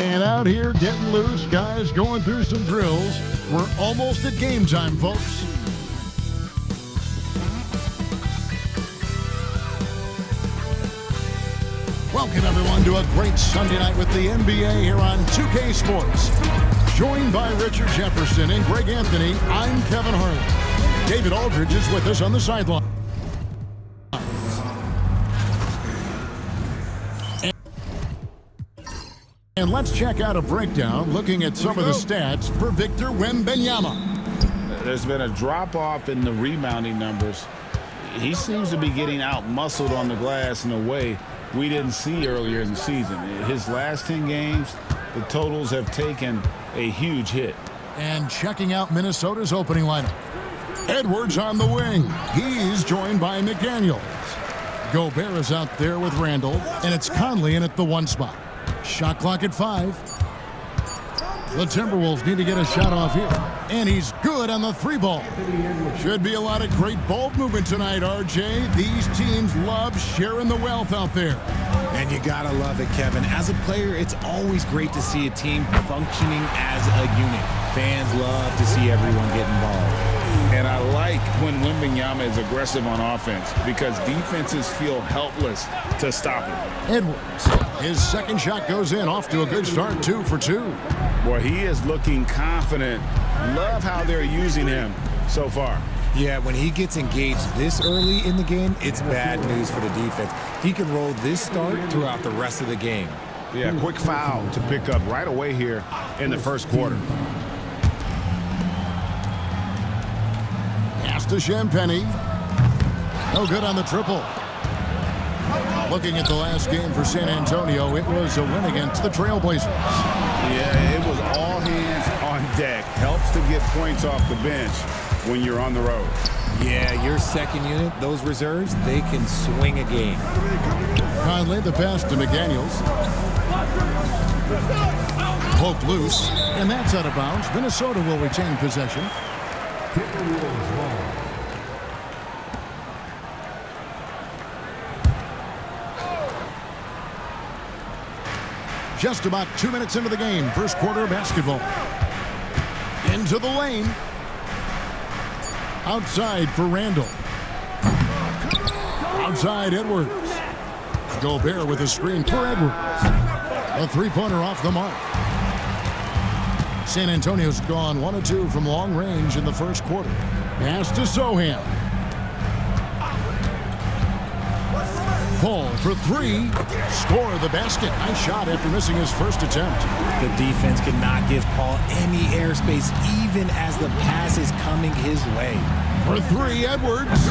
And out here getting loose, guys going through some drills. We're almost at game time, folks. Welcome, everyone, to a great Sunday night with the NBA here on 2K Sports. Joined by Richard Jefferson and Greg Anthony, I'm Kevin Harlan. David Aldridge is with us on the sideline. And let's check out a breakdown looking at some of the stats for Victor Wembanyama. There's been a drop-off in the rebounding numbers. He seems to be getting out-muscled on the glass in a way we didn't see earlier in the season. His last 10 games, the totals have taken a huge hit. And checking out Minnesota's opening lineup. Edwards on the wing. He's joined by McDaniels. Gobert is out there with Randall, and it's Conley in at the 1 spot. Shot clock at 5. The Timberwolves need to get a shot off here. And he's good on the 3 ball. Should be a lot of great ball movement tonight, RJ. These teams love sharing the wealth out there. And you gotta love it, Kevin. As a player, it's always great to see a team functioning as a unit. Fans love to see everyone get involved. And I like when Wembanyama is aggressive on offense because defenses feel helpless to stop him. Edwards, his second shot goes in, off to a good start, 2 for 2. Boy, he is looking confident. Love how they're using him so far. Yeah, when he gets engaged this early in the game, it's bad news for the defense. He can roll this start throughout the rest of the game. Yeah, quick foul to pick up right away here in the first quarter. Pass to Champagny. No good on the triple. Looking at the last game for San Antonio, it was a win against the Trailblazers. Yeah, it was all hands on deck. Helps to get points off the bench when you're on the road. Yeah, your second unit, those reserves, they can swing a game. Conley, the pass to McDaniels. Poke loose, and that's out of bounds. Minnesota will retain possession. Just about 2 minutes into the game, first quarter of basketball. Into the lane. Outside for Randall. Outside Edwards. Gobert with a screen for Edwards. A 3-pointer off the mark. San Antonio's gone 1 of 2 from long range in the first quarter. Pass to Sohan. Paul for 3. Score the basket. Nice shot after missing his first attempt. The defense cannot give Paul any airspace even as the pass is coming his way. For 3, Edwards.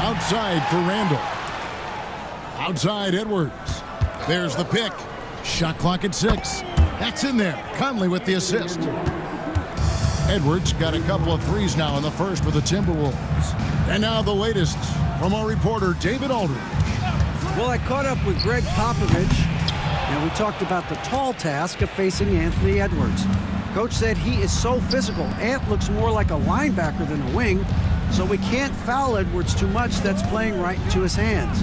Outside for Randall. Outside Edwards. There's the pick. Shot clock at 6. That's in there. Conley with the assist. Edwards got a couple of threes now in the first for the Timberwolves. And now the latest from our reporter, David Aldridge. Well, I caught up with Greg Popovich, and we talked about the tall task of facing Anthony Edwards. Coach said he is so physical. Ant looks more like a linebacker than a wing, so we can't foul Edwards too much. That's playing right into his hands.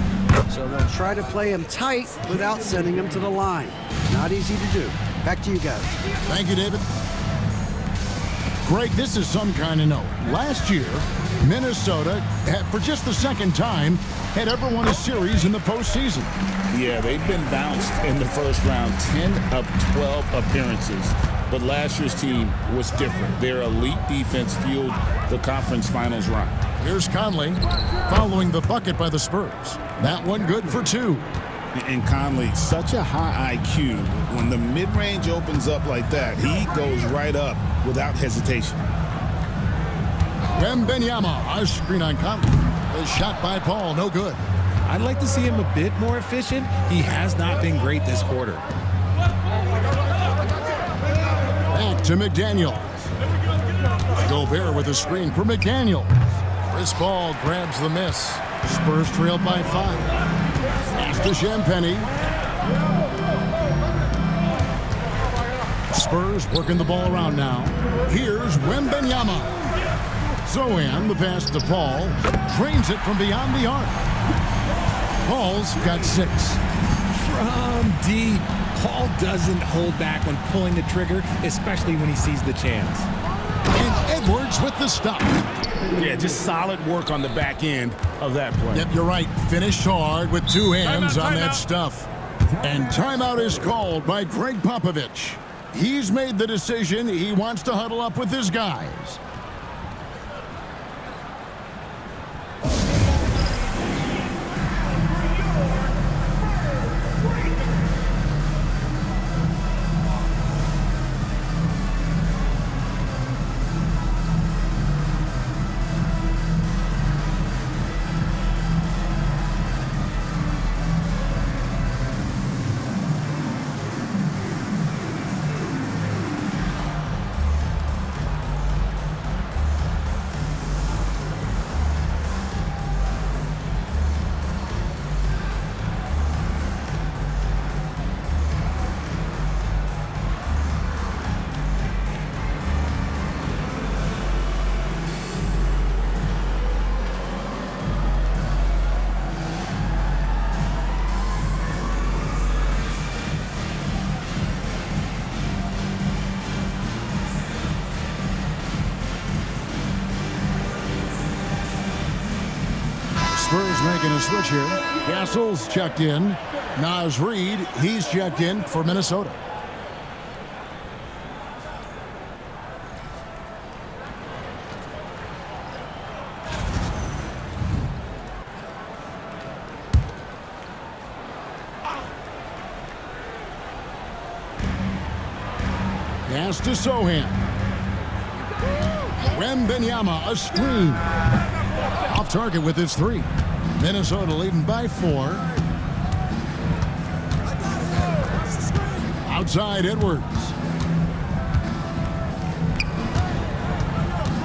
So they'll try to play him tight without sending him to the line. Not easy to do. Back to you guys. Thank you, David. Greg, this is some kind of note. Last year, Minnesota, for just the second time, had ever won a series in the postseason. Yeah, they've been bounced in the first round, 10 of 12 appearances. But last year's team was different. Their elite defense fueled the conference finals run. Here's Conley following the bucket by the Spurs. That one good for 2. And Conley, such a high IQ. When the mid-range opens up like that, he goes right up without hesitation. Wembanyama, a screen on Conley. The shot by Paul, no good. I'd like to see him a bit more efficient. He has not been great this quarter. Back to McDaniels. Gobert with a screen for McDaniels. Chris Paul grabs the miss. Spurs trailed by 5. Pass to Champagny. Spurs working the ball around now. Here's Wembanyama. Zohan, the pass to Paul. Trains it from beyond the arc. Paul's got 6. From deep, Paul doesn't hold back when pulling the trigger, especially when he sees the chance. And Edwards with the stop. Yeah, just solid work on the back end of that play. Yep, you're right. Finished hard with two hands on that stuff. And timeout is called by Greg Popovich. He's made the decision. He wants to huddle up with his guys. Spurs making a switch here. Castle's checked in. Naz Reid, he's checked in for Minnesota. Pass to Sohan. Wembanyama, a screen. Off target with his three. Minnesota leading by 4. Outside Edwards.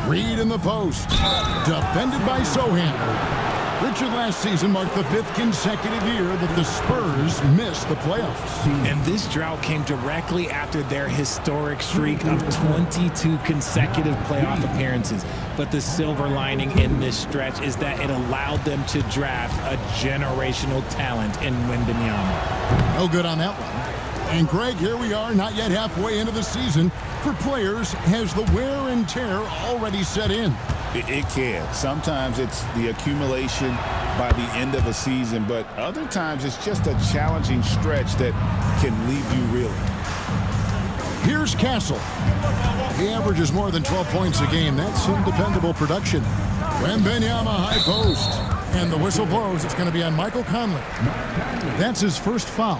Reid in the post. Defended by Sohan. Richard, last season marked the 5th consecutive year that the Spurs missed the playoffs. And this drought came directly after their historic streak of 22 consecutive playoff appearances. But the silver lining in this stretch is that it allowed them to draft a generational talent in Wembanyama. No good on that one. And Greg, here we are, not yet halfway into the season. For players, has the wear and tear already set in? It can. Sometimes it's the accumulation by the end of a season, but other times it's just a challenging stretch that can leave you reeling. Here's Castle. He averages more than 12 points a game. That's some dependable production. Wembanyama high post. And the whistle blows. It's going to be on Michael Conley. That's his first foul.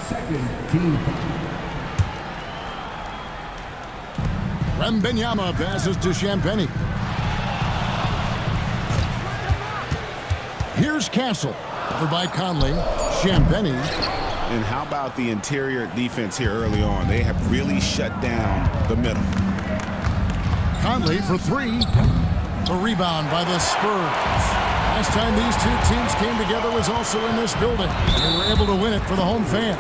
Second team foul. Wembanyama passes to Champagnie. Here's Castle. Over by Conley. Champagnie. And how about the interior defense here early on? They have really shut down the middle. Conley for 3. The rebound by the Spurs. Last time these two teams came together was also in this building. They were able to win it for the home fans.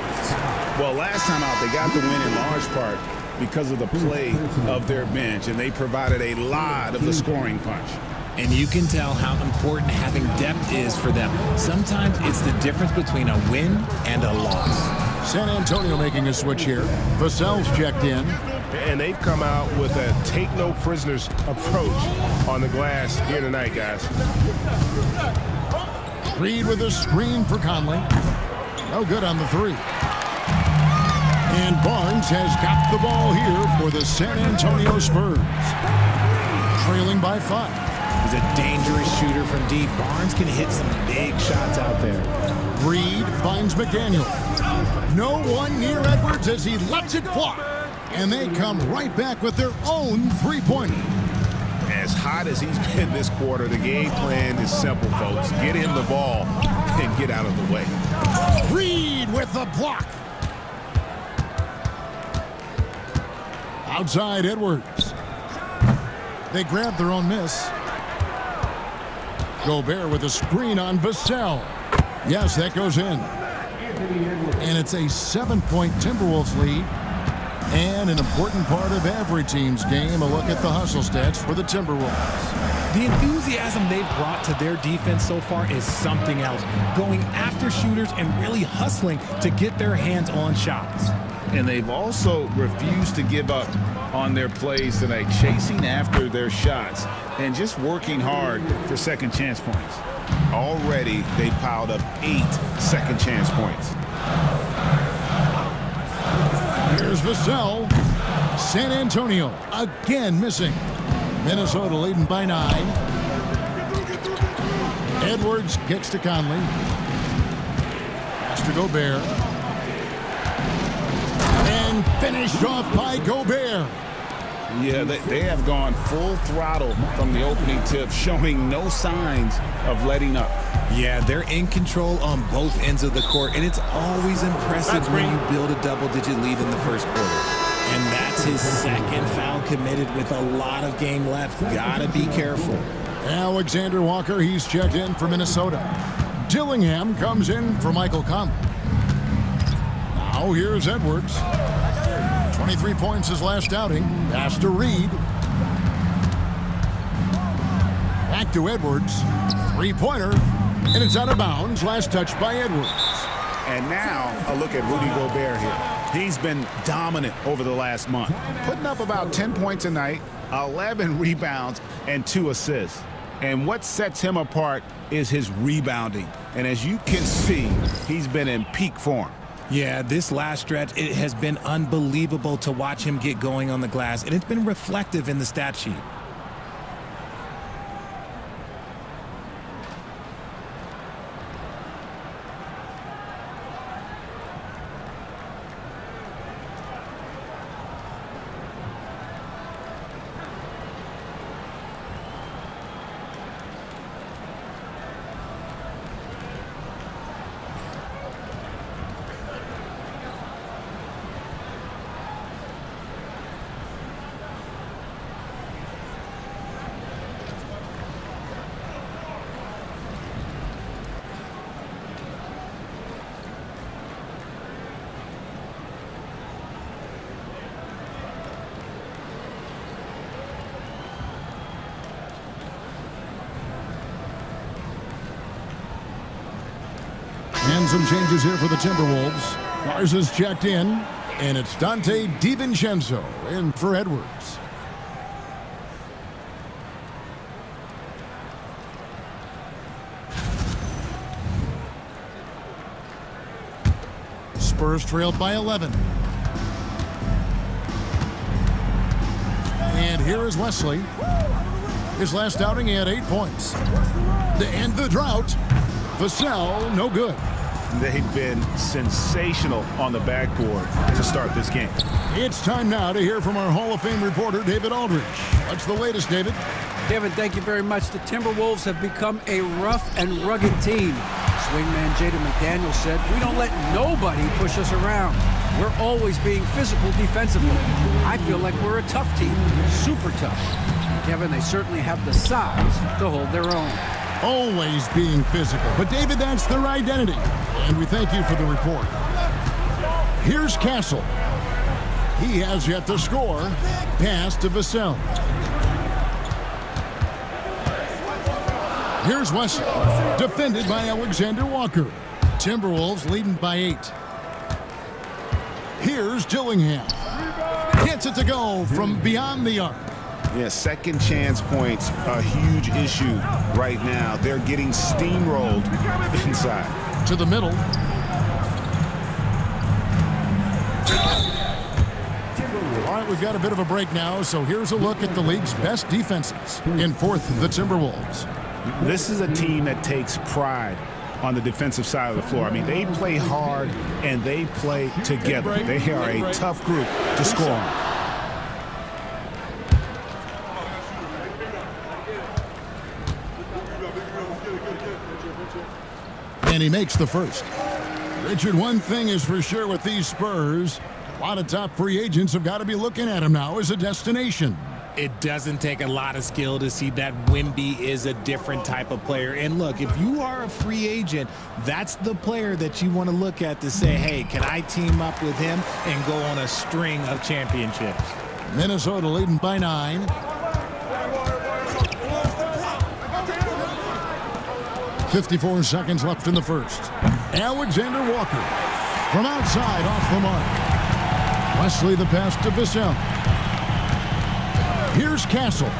Well, last time out, they got the win in large part because of the play of their bench, and they provided a lot of the scoring punch. And you can tell how important having depth is for them. Sometimes it's the difference between a win and a loss. San Antonio making a switch here. Vassell's checked in. And they've come out with a take-no-prisoners approach on the glass here tonight, guys. Reid with a screen for Conley. No good on the 3. And Barnes has got the ball here for the San Antonio Spurs. Trailing by 5. He's a dangerous shooter from deep. Barnes can hit some big shots out there. Reid finds McDaniel. No one near Edwards as he lets it fly. And they come right back with their own three-pointer. As hot as he's been this quarter, the game plan is simple, folks. Get in the ball and get out of the way. Reid with the block. Outside Edwards. They grab their own miss. Gobert with a screen on Vassell. Yes, that goes in. And it's a 7-point Timberwolves lead. And an important part of every team's game, a look at the hustle stats for the Timberwolves. The enthusiasm they've brought to their defense so far is something else. Going after shooters and really hustling to get their hands on shots. And they've also refused to give up on their plays tonight, chasing after their shots and just working hard for second chance points. Already, they piled up 8 second chance points. Here's Vassell. San Antonio again missing. Minnesota leading by 9. Edwards kicks to Conley. Pass to Gobert. And finished off by Gobert. Yeah, they have gone full throttle from the opening tip, showing no signs of letting up. Yeah, they're in control on both ends of the court, and it's always impressive when you build a double-digit lead in the first quarter. And that's his second foul committed with a lot of game left. Gotta be careful. Alexander Walker, he's checked in for Minnesota. Dillingham comes in for Michael Conley. Now here's Edwards. 23 points his last outing. Pass to Reed. Back to Edwards. Three-pointer. And it's out of bounds. Last touch by Edwards. And now a look at Rudy Gobert here. He's been dominant over the last month, putting up about 10 points a night, 11 rebounds, and 2 assists. And what sets him apart is his rebounding. And as you can see, he's been in peak form. Yeah, this last stretch, it has been unbelievable to watch him get going on the glass, and it's been reflective in the stat sheet. And some changes here for the Timberwolves. Garza's checked in, and it's Dante DiVincenzo in for Edwards. Spurs trailed by 11. And here is Wesley. His last outing, he had 8 points. To end the drought, Vassell, no good. They've been sensational on the backboard to start this game. It's time now to hear from our Hall of Fame reporter, David Aldridge. What's the latest, David? Kevin, thank you very much. The Timberwolves have become a rough and rugged team. Swingman Jaden McDaniel said, "We don't let nobody push us around. We're always being physical defensively. I feel like we're a tough team, super tough." And Kevin, they certainly have the size to hold their own. Always being physical. But, David, that's their identity. And we thank you for the report. Here's Castle. He has yet to score. Pass to Vassell. Here's Wesley. Defended by Alexander Walker. Timberwolves leading by 8. Here's Dillingham. Gets it to go from beyond the arc. Yeah, second chance points, a huge issue right now. They're getting steamrolled inside. To the middle. All right, we've got a bit of a break now, so here's a look at the league's best defenses. In fourth, the Timberwolves. This is a team that takes pride on the defensive side of the floor. I mean, they play hard and they play together. They are a tough group to score on. And he makes the first. Richard, one thing is for sure with these Spurs, a lot of top free agents have got to be looking at him now as a destination. It doesn't take a lot of skill to see that Wemby is a different type of player. And look, if you are a free agent, that's the player that you want to look at to say, hey, can I team up with him and go on a string of championships? Minnesota leading by 9. .54 seconds left in the first. Alexander Walker from outside off the mark. Wesley the pass to Vassell. Here's Castle.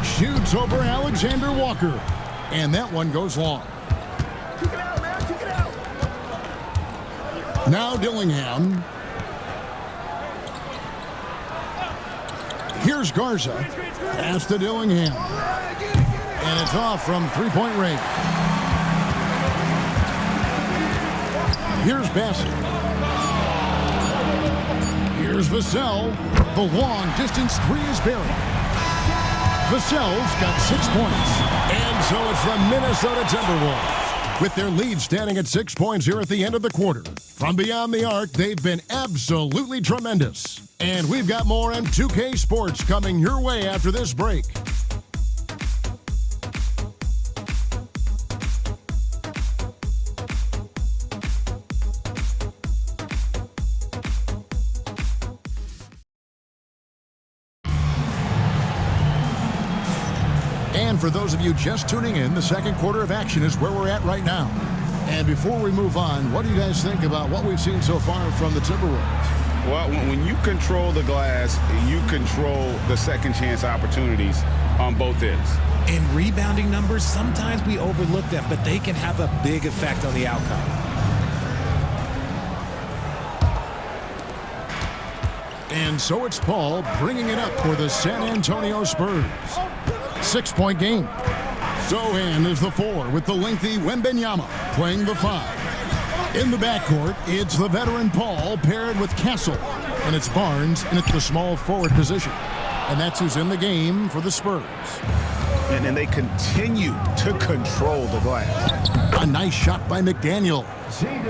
Shoots over Alexander Walker. And that one goes long. Kick it out, man. Kick it out. Now Dillingham. Here's Garza. Pass to Dillingham. And it's off from three-point range. Here's Bassett. Here's Vassell. The long-distance three is buried. Vassell's got 6 points. And so it's the Minnesota Timberwolves with their lead standing at 6 points here at the end of the quarter. From beyond the arc, they've been absolutely tremendous. And we've got more M2K Sports coming your way after this break. And for those of you just tuning in, the second quarter of action is where we're at right now. And before we move on, what do you guys think about what we've seen so far from the Timberwolves? Well, when you control the glass, you control the second chance opportunities on both ends. In rebounding numbers, sometimes we overlook them, but they can have a big effect on the outcome. And so it's Paul bringing it up for the San Antonio Spurs. 6-point game. Sohan is the 4 with the lengthy Wembanyama playing the 5. In the backcourt, it's the veteran Paul paired with Castle. And it's Barnes in at the small forward position. And that's who's in the game for the Spurs. And they continue to control the glass. A nice shot by McDaniel.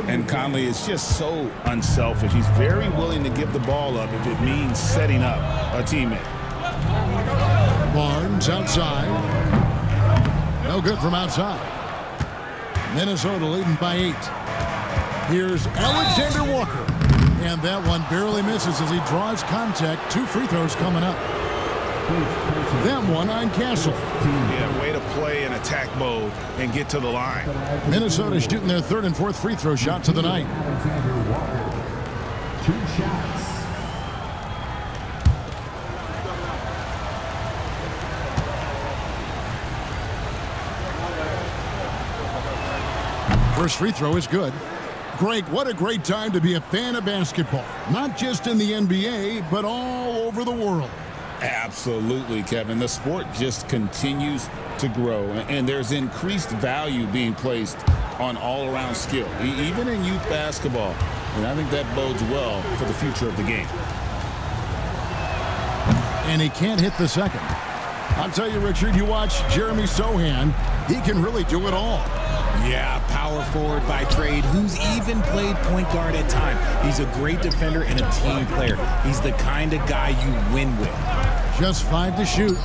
And Conley is just so unselfish. He's very willing to give the ball up if it means setting up a teammate. Barnes outside. No good from outside. Minnesota leading by 8. Here's Alexander Walker. And that one barely misses as he draws contact. 2 free throws coming up. That one on Castle. Yeah, way to play in attack mode and get to the line. Minnesota shooting their 3rd and 4th free throw shots of the night. Alexander Walker. 2 shots. First free throw is good. Greg, what a great time to be a fan of basketball. Not just in the NBA, but all over the world. Absolutely, Kevin. The sport just continues to grow, and there's increased value being placed on all-around skill, even in youth basketball. And I think that bodes well for the future of the game. And he can't hit the second. I'll tell you, Richard, you watch Jeremy Sohan, he can really do it all. Yeah, power forward by trade, who's even played point guard at times. He's a great defender and a team player. He's the kind of guy you win with. Just 5 to shoot.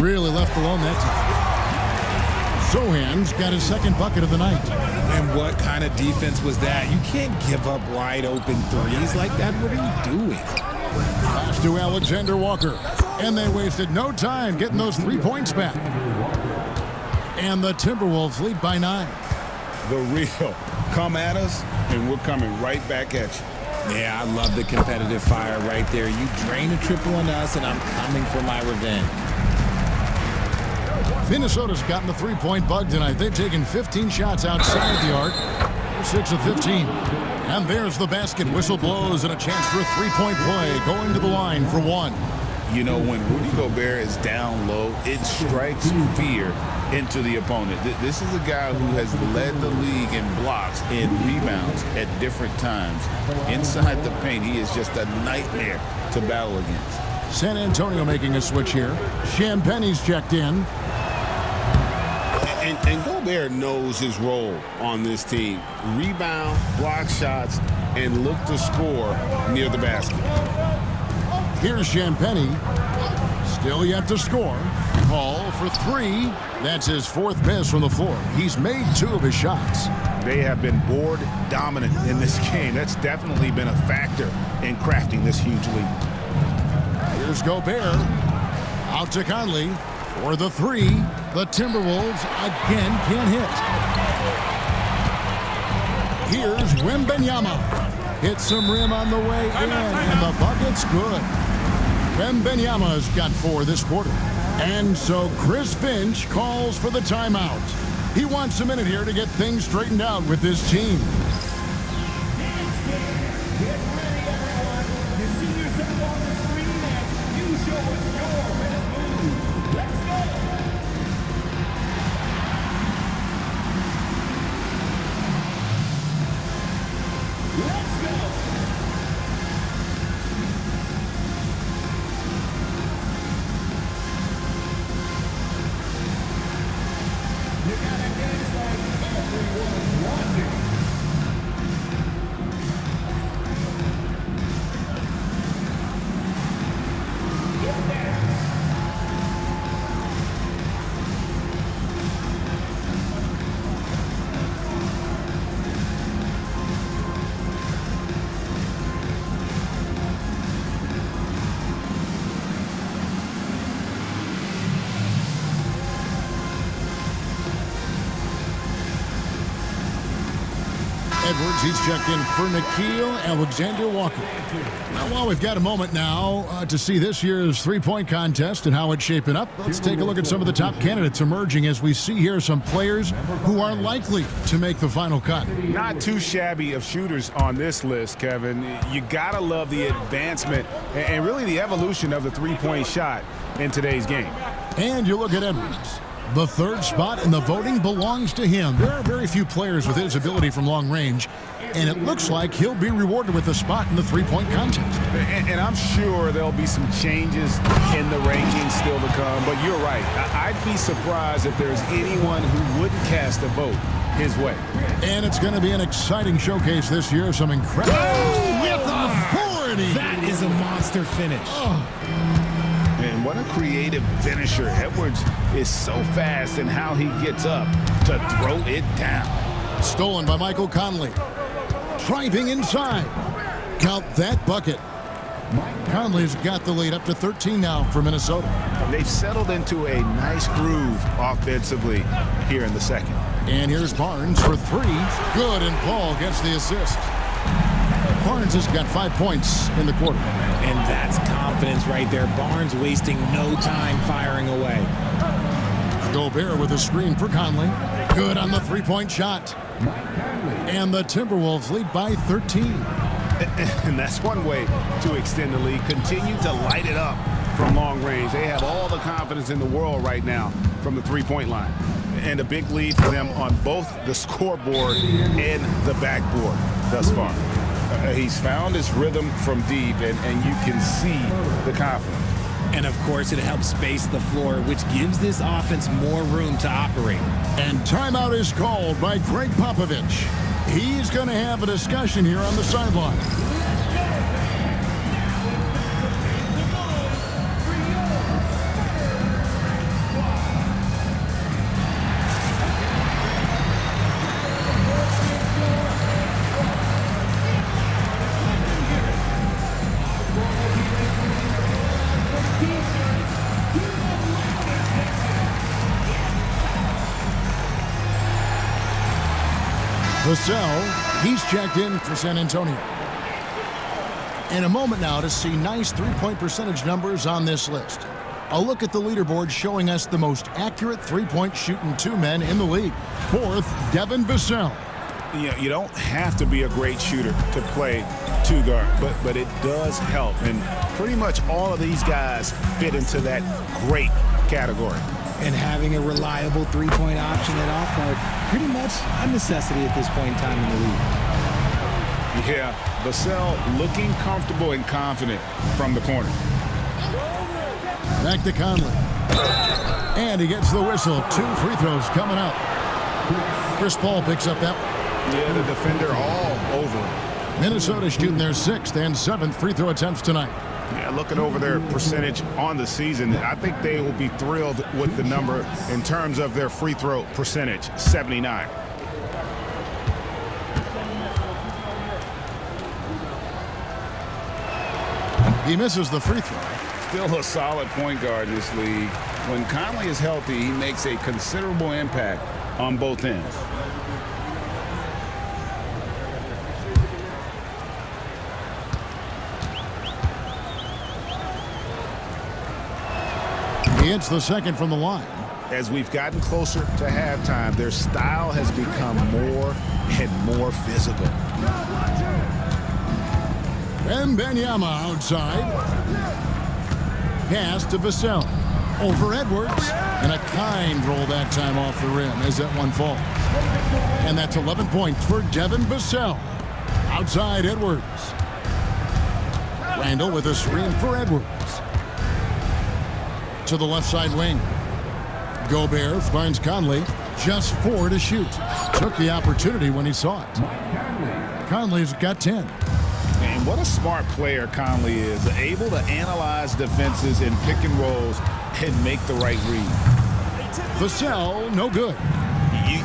Really left alone that time. Sohan's got his 2nd bucket of the night. And what kind of defense was that? You can't give up wide open threes like that. What are you doing? Pass to Alexander Walker. And they wasted no time getting those 3 points back. And the Timberwolves lead by 9. The real. Come at us, and we're coming right back at you. Yeah, I love the competitive fire right there. You drain a triple on us, and I'm coming for my revenge. Minnesota's gotten the 3-point bug tonight. They've taken 15 shots outside the arc. They're 6 of 15. And there's the basket. Whistle blows and a chance for a 3-point play. Going to the line for 1. You know, when Rudy Gobert is down low, it strikes fear into the opponent. This is a guy who has led the league in blocks and rebounds at different times. Inside the paint, he is just a nightmare to battle against. San Antonio making a switch here. Champagne's checked in. And Gobert knows his role on this team. Rebound, block shots, and look to score near the basket. Here's Champagny. Still yet to score. Paul for three. That's his fourth miss from the floor. He's made 2 of his shots. They have been board dominant in this game. That's definitely been a factor in crafting this huge lead. Here's Gobert. Out to Conley for the three. The Timberwolves again can't hit. Here's Wembanyama. Hits some rim on the way in, and the bucket's good. Wembanyama's got 4 this quarter. And so Chris Finch calls for the timeout. He wants a minute here to get things straightened out with his team. Edwards, he's checked in for Nickeil Alexander-Walker. Now, while we've got a moment now to see this year's three-point contest and how it's shaping up, let's take a look at some of the top candidates emerging as we see here some players who are likely to make the final cut. Not too shabby of shooters on this list, Kevin. You gotta love the advancement and really the evolution of the three-point shot in today's game. And you look at Edwards. The third spot in the voting belongs to him. There are very few players with his ability from long range, and it looks like he'll be rewarded with a spot in the three-point contest. And I'm sure there'll be some changes in the rankings still to come, but you're right. I'd be surprised if there's anyone who wouldn't cast a vote his way. And it's going to be an exciting showcase this year. Some incredible... Oh, with authority! That is a monster finish. Oh. And what a creative finisher. Edwards is so fast in how he gets up to throw it down. Stolen by Michael Conley. Driving inside. Count that bucket. Conley's got the lead up to 13 now for Minnesota. They've settled into a nice groove offensively here in the second. And here's Barnes for three. Good, and Paul gets the assist. Barnes has got 5 points in the quarter. And that's confidence right there. Barnes wasting no time firing away. Gobert with a screen for Conley. Good on the three-point shot. And the Timberwolves lead by 13. And that's one way to extend the lead. Continue to light it up from long range. They have all the confidence in the world right now from the three-point line. And a big lead for them on both the scoreboard and the backboard thus far. He's found his rhythm from deep, and you can see the confidence. And, of course, it helps space the floor, which gives this offense more room to operate. And timeout is called by Greg Popovich. He's going to have a discussion here on the sideline. Vassell, he's checked in for San Antonio. In a moment now to see nice three-point percentage numbers on this list. A look at the leaderboard showing us the most accurate three-point shooting two men in the league. Fourth, Devin Vassell. You don't have to be a great shooter to play two guard, but it does help. And pretty much all of these guys fit into that great category. And having a reliable three-point option at off-guard, pretty much a necessity at this point in time in the league. Yeah, Vassell looking comfortable and confident from the corner. Back to Conley. And he gets the whistle. 2 free throws coming up. Chris Paul picks up that one. Yeah, the defender all over. Minnesota shooting their 6th and 7th free throw attempts tonight. Yeah, looking over their percentage on the season, I think they will be thrilled with the number in terms of their free throw percentage, 79. He misses the free throw. Still a solid point guard in this league. When Conley is healthy, he makes a considerable impact on both ends. He hits the second from the line. As we've gotten closer to halftime, their style has become more and more physical. Wembanyama outside. Pass to Vassell. Over Edwards. And a kind roll that time off the rim as that one falls. And that's 11 points for Devin Vassell. Outside Edwards. Randall with a screen for Edwards. To the left side wing. Gobert finds Conley. Just 4 to shoot. Took the opportunity when he saw it. Conley's got 10. And what a smart player Conley is. Able to analyze defenses in pick and rolls and make the right read. Vassell, no good.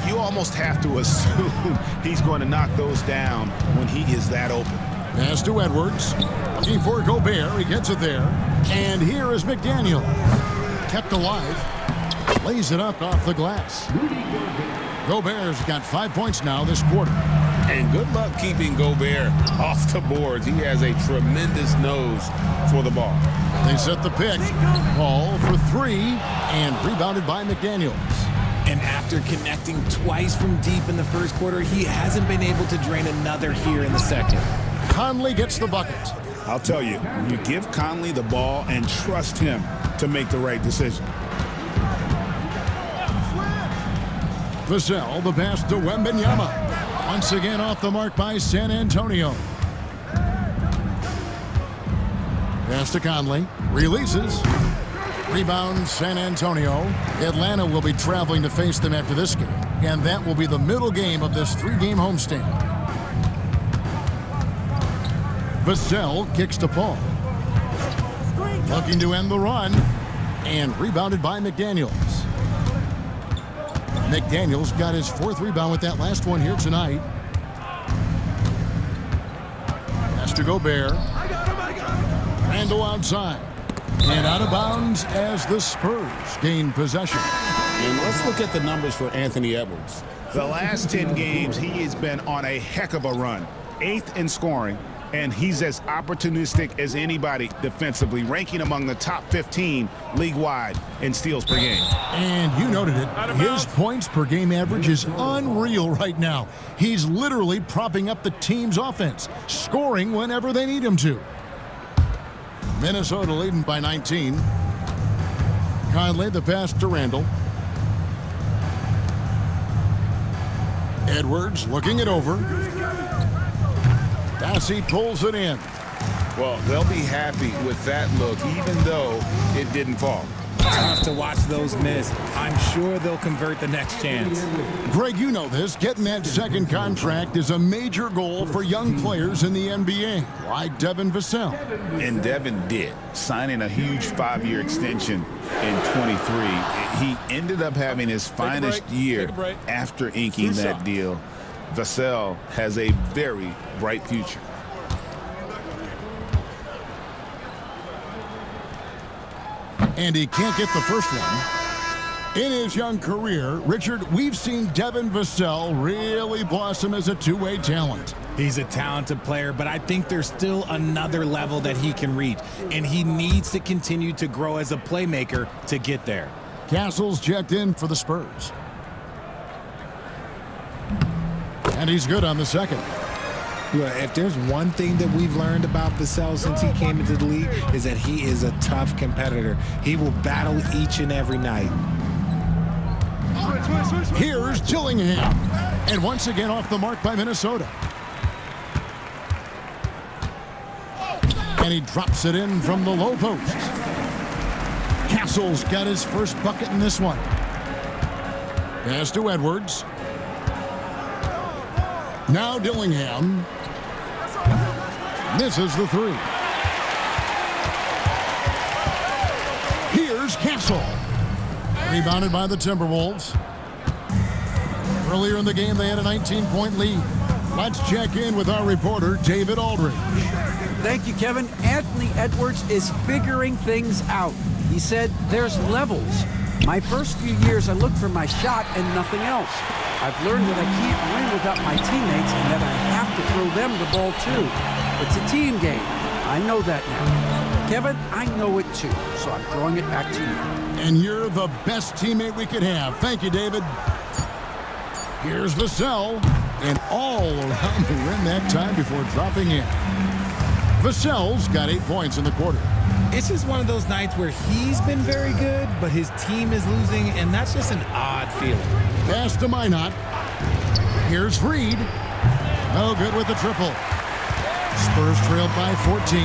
You almost have to assume he's going to knock those down when he is that open. Pass to Edwards. Looking for Gobert. He gets it there. And here is McDaniel. Kept alive. Lays it up off the glass. Gobert's got 5 points now this quarter. And good luck keeping Gobert off the boards. He has a tremendous nose for the ball. They set the pick. Ball for 3 and rebounded by McDaniels. And after connecting twice from deep in the first quarter, he hasn't been able to drain another here in the second. Conley gets the bucket. I'll tell you, you give Conley the ball and trust him to make the right decision. Vassell, the pass to Wembanyama. Once again off the mark by San Antonio. Pass to Conley. Releases. Rebound San Antonio. Atlanta will be traveling to face them after this game. And that will be the middle game of this 3-game homestand. Vassell kicks to Paul. Looking to end the run. And rebounded by McDaniels. McDaniels got his 4th rebound with that last one here tonight. Pass to Gobert. Randall outside. And out of bounds as the Spurs gain possession. And let's look at the numbers for Anthony Edwards. The last 10 games, he has been on a heck of a run. 8th in scoring, and he's as opportunistic as anybody defensively, ranking among the top 15 league-wide in steals per game. And you noted it. His points per game average is unreal right now. He's literally propping up the team's offense, scoring whenever they need him to. Minnesota leading by 19. Conley, the pass to Randall. Edwards looking it over. Bassey pulls it in. Well, they'll be happy with that look, even though it didn't fall. Tough to watch those miss. I'm sure they'll convert the next chance. Greg, you know this. Getting that second contract is a major goal for young players in the NBA, like Devin Vassell. And Devin did, signing a huge 5-year extension in 23. He ended up having his finest year after inking that deal. Vassell has a very bright future. And he can't get the first one. In his young career, Richard, we've seen Devin Vassell really blossom as a two-way talent. He's a talented player, but I think there's still another level that he can reach, and he needs to continue to grow as a playmaker to get there. Castle's checked in for the Spurs. And he's good on the second. Well, if there's one thing that we've learned about Vassell since he came into the league is that he is a tough competitor. He will battle each and every night. Here's Dillingham. And once again off the mark by Minnesota. And he drops it in from the low post. Castle's got his first bucket in this one. Pass to Edwards. Now Dillingham. Misses the three. Here's Castle. Rebounded by the Timberwolves. Earlier in the game, they had a 19-point lead. Let's check in with our reporter, David Aldridge. Thank you, Kevin. Anthony Edwards is figuring things out. He said there's levels. My first few years, I looked for my shot and nothing else. I've learned that I can't win without my teammates and that I have to throw them the ball too. It's a team game. I know that now. Kevin, I know it too, so I'm throwing it back to you. And you're the best teammate we could have. Thank you, David. Here's Vassell, and all around the rim that time before dropping in. Vassell's got 8 points in the quarter. It's just one of those nights where he's been very good, but his team is losing, and that's just an odd feeling. Pass to Minot. Here's Reed. No good with the triple. Spurs trailed by 14.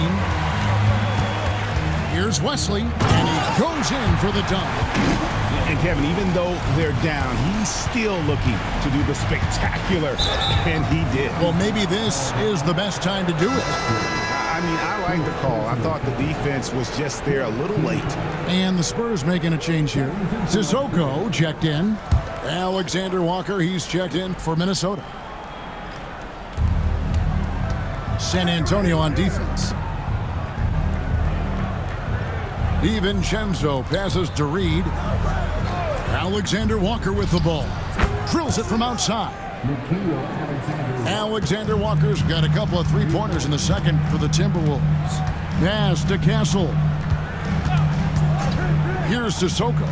Here's Wesley, and he goes in for the dunk. And Kevin, even though they're down, he's still looking to do the spectacular, and he did. Well, maybe this is the best time to do it. I mean, I like the call. I thought the defense was just there a little late. And the Spurs making a change here. Sissoko checked in. Alexander Walker, he's checked in for Minnesota. San Antonio on defense. DiVincenzo passes to Reed. Alexander Walker with the ball. Drills it from outside. Alexander Walker's got a couple of three-pointers in the second for the Timberwolves. Pass to Castle. Here's Sissoko.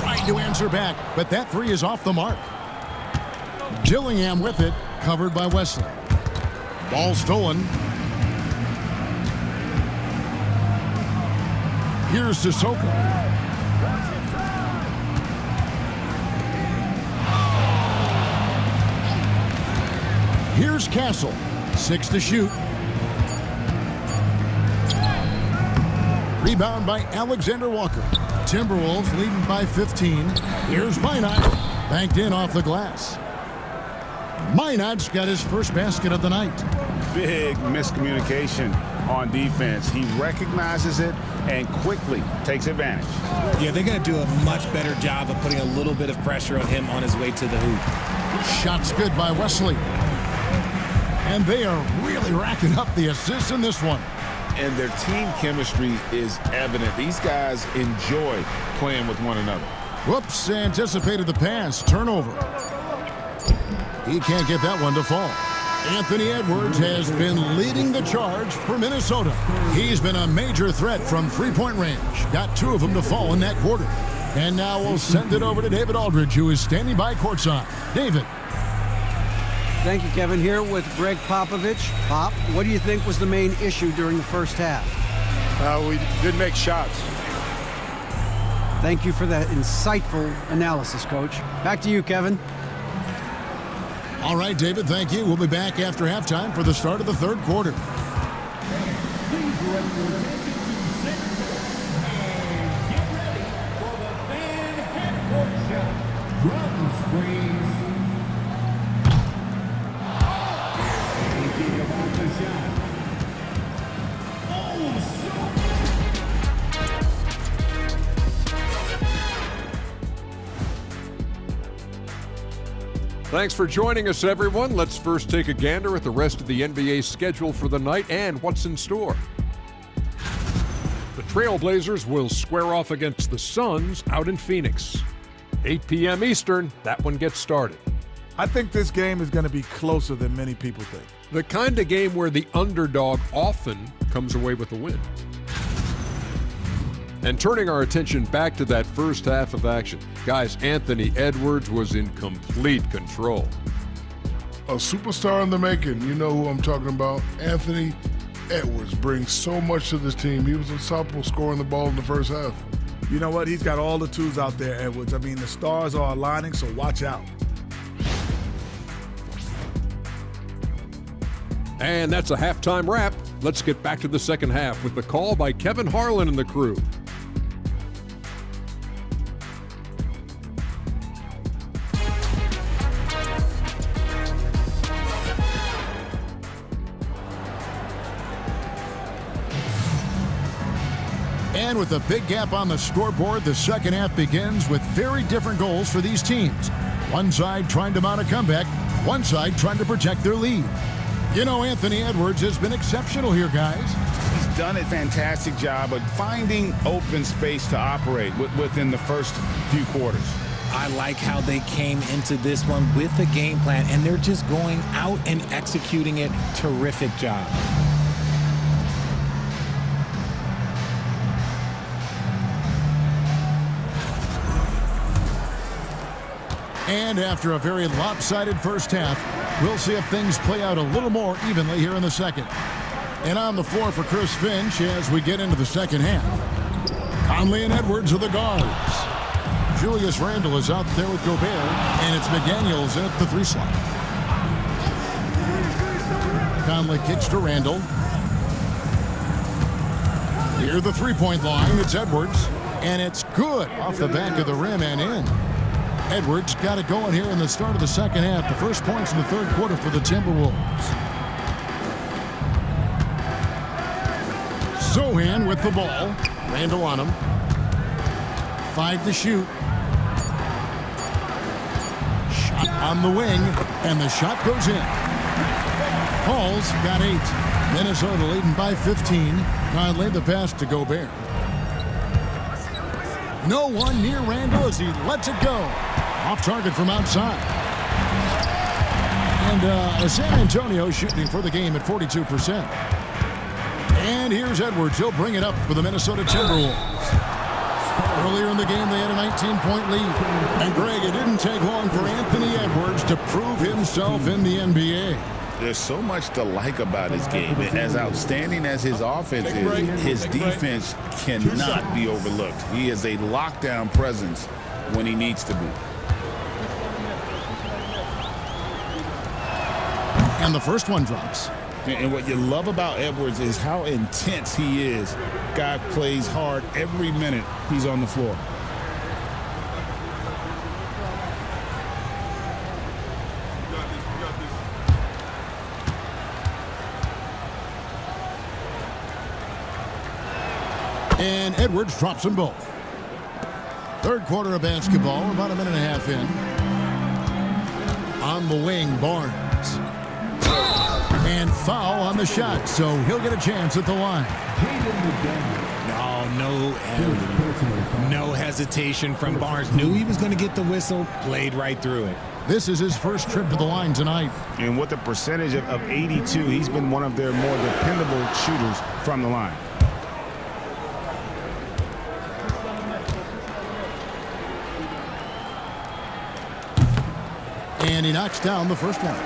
Trying to answer back, but that three is off the mark. Dillingham with it, covered by Wesley. Ball stolen. Here's Sissoko. Here's Castle. 6 to shoot. Rebound by Alexander Walker. Timberwolves leading by 15. Here's Minot. Banked in off the glass. Minot's got his first basket of the night. Big miscommunication on defense. He recognizes it and quickly takes advantage. Yeah, they're going to do a much better job of putting a little bit of pressure on him on his way to the hoop. Shots good by Wesley. And they are really racking up the assists in this one. And their team chemistry is evident. These guys enjoy playing with one another. Whoops, anticipated the pass. Turnover. He can't get that one to fall. Anthony Edwards has been leading the charge for Minnesota. He's been a major threat from three-point range. Got 2 of them to fall in that quarter. And now we'll send it over to David Aldridge, who is standing by courtside. David. Thank you, Kevin. Here with Greg Popovich. Pop, what do you think was the main issue during the first half? We didn't make shots. Thank you for that insightful analysis, Coach. Back to you, Kevin. All right, David, thank you. We'll be back after halftime for the start of the third quarter. Thanks for joining us, everyone. Let's first take a gander at the rest of the NBA schedule for the night and what's in store. The Trailblazers will square off against the Suns out in Phoenix. 8 p.m. Eastern, that one gets started. I think this game is going to be closer than many people think. The kind of game where the underdog often comes away with the win. And turning our attention back to that first half of action, guys, Anthony Edwards was in complete control. A superstar in the making. You know who I'm talking about. Anthony Edwards brings so much to this team. He was unstoppable scoring the ball in the first half. You know what? He's got all the tools out there, Edwards. I mean, the stars are aligning, so watch out. And that's a halftime wrap. Let's get back to the second half with the call by Kevin Harlan and the crew. And with a big gap on the scoreboard, the second half begins with very different goals for these teams. One side trying to mount a comeback, one side trying to protect their lead. You know, Anthony Edwards has been exceptional here, guys. He's done a fantastic job of finding open space to operate within the first few quarters. I like how they came into this one with a game plan, and they're just going out and executing it. Terrific job. And after a very lopsided first half, we'll see if things play out a little more evenly here in the second. And on the floor for Chris Finch as we get into the second half. Conley and Edwards are the guards. Julius Randle is out there with Gobert, and it's McDaniels in at the 3 slot. Conley kicks to Randle. Near the 3-point line, it's Edwards, and it's good off the back of the rim and in. Edwards got it going here in the start of the second half. The first points in the third quarter for the Timberwolves. Sohan with the ball. Randle on him. 5 to shoot. Shot on the wing, and the shot goes in. Paul's got 8. Minnesota leading by 15. Conley the pass to Gobert. No one near Randle as he lets it go. Off target from outside. And San Antonio shooting for the game at 42%. And here's Edwards. He'll bring it up for the Minnesota Timberwolves. Earlier in the game, they had a 19-point lead. And, Greg, it didn't take long for Anthony Edwards to prove himself in the NBA. There's so much to like about his game. As outstanding as his offense is, his defense cannot be overlooked. He is a lockdown presence when he needs to be. And the first one drops. And what you love about Edwards is how intense he is. Guy plays hard every minute he's on the floor. And Edwards drops them both. Third quarter of basketball, we're about a minute and a half in. On the wing, Barnes. And foul on the shot, so he'll get a chance at the line. No hesitation from Barnes. Knew he was going to get the whistle, played right through it. This is his first trip to the line tonight. And with a percentage of 82, he's been one of their more dependable shooters from the line. And he knocks down the first one.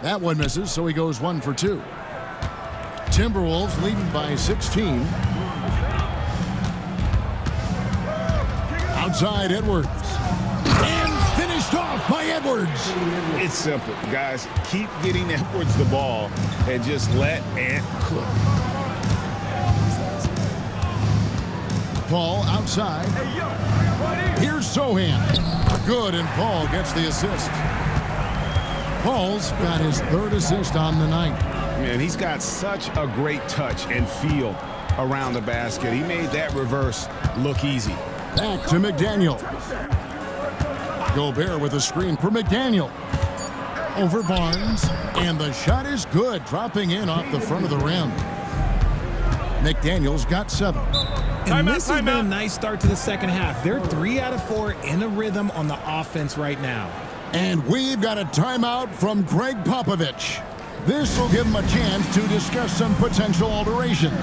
That one misses, so he goes 1 for 2. Timberwolves leading by 16. Outside Edwards. And finished off by Edwards. It's simple, guys. Keep getting Edwards the ball and just let Ant cook. Paul outside. Here's Sohan. Good, and Paul gets the assist. Paul's got his third assist on the night. Man, he's got such a great touch and feel around the basket. He made that reverse look easy. Back to McDaniel. Gobert with a screen for McDaniel. Over Barnes. And the shot is good, dropping in off the front of the rim. McDaniel's got 7. And this has been a nice start to the second half. They're 3 out of 4 in a rhythm on the offense right now. And we've got a timeout from Greg Popovich. This will give him a chance to discuss some potential alterations.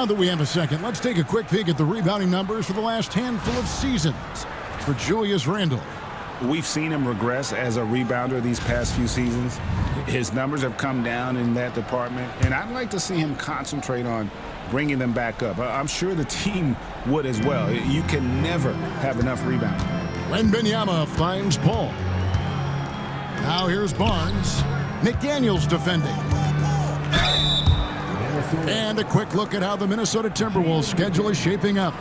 Now that we have a second, let's take a quick peek at the rebounding numbers for the last handful of seasons for Julius Randle. We've seen him regress as a rebounder these past few seasons. His numbers have come down in that department, and I'd like to see him concentrate on bringing them back up. I'm sure the team would as well. You can never have enough rebounding. Wembanyama finds Paul. Now here's Barnes. McDaniels defending. And a quick look at how the Minnesota Timberwolves schedule is shaping up.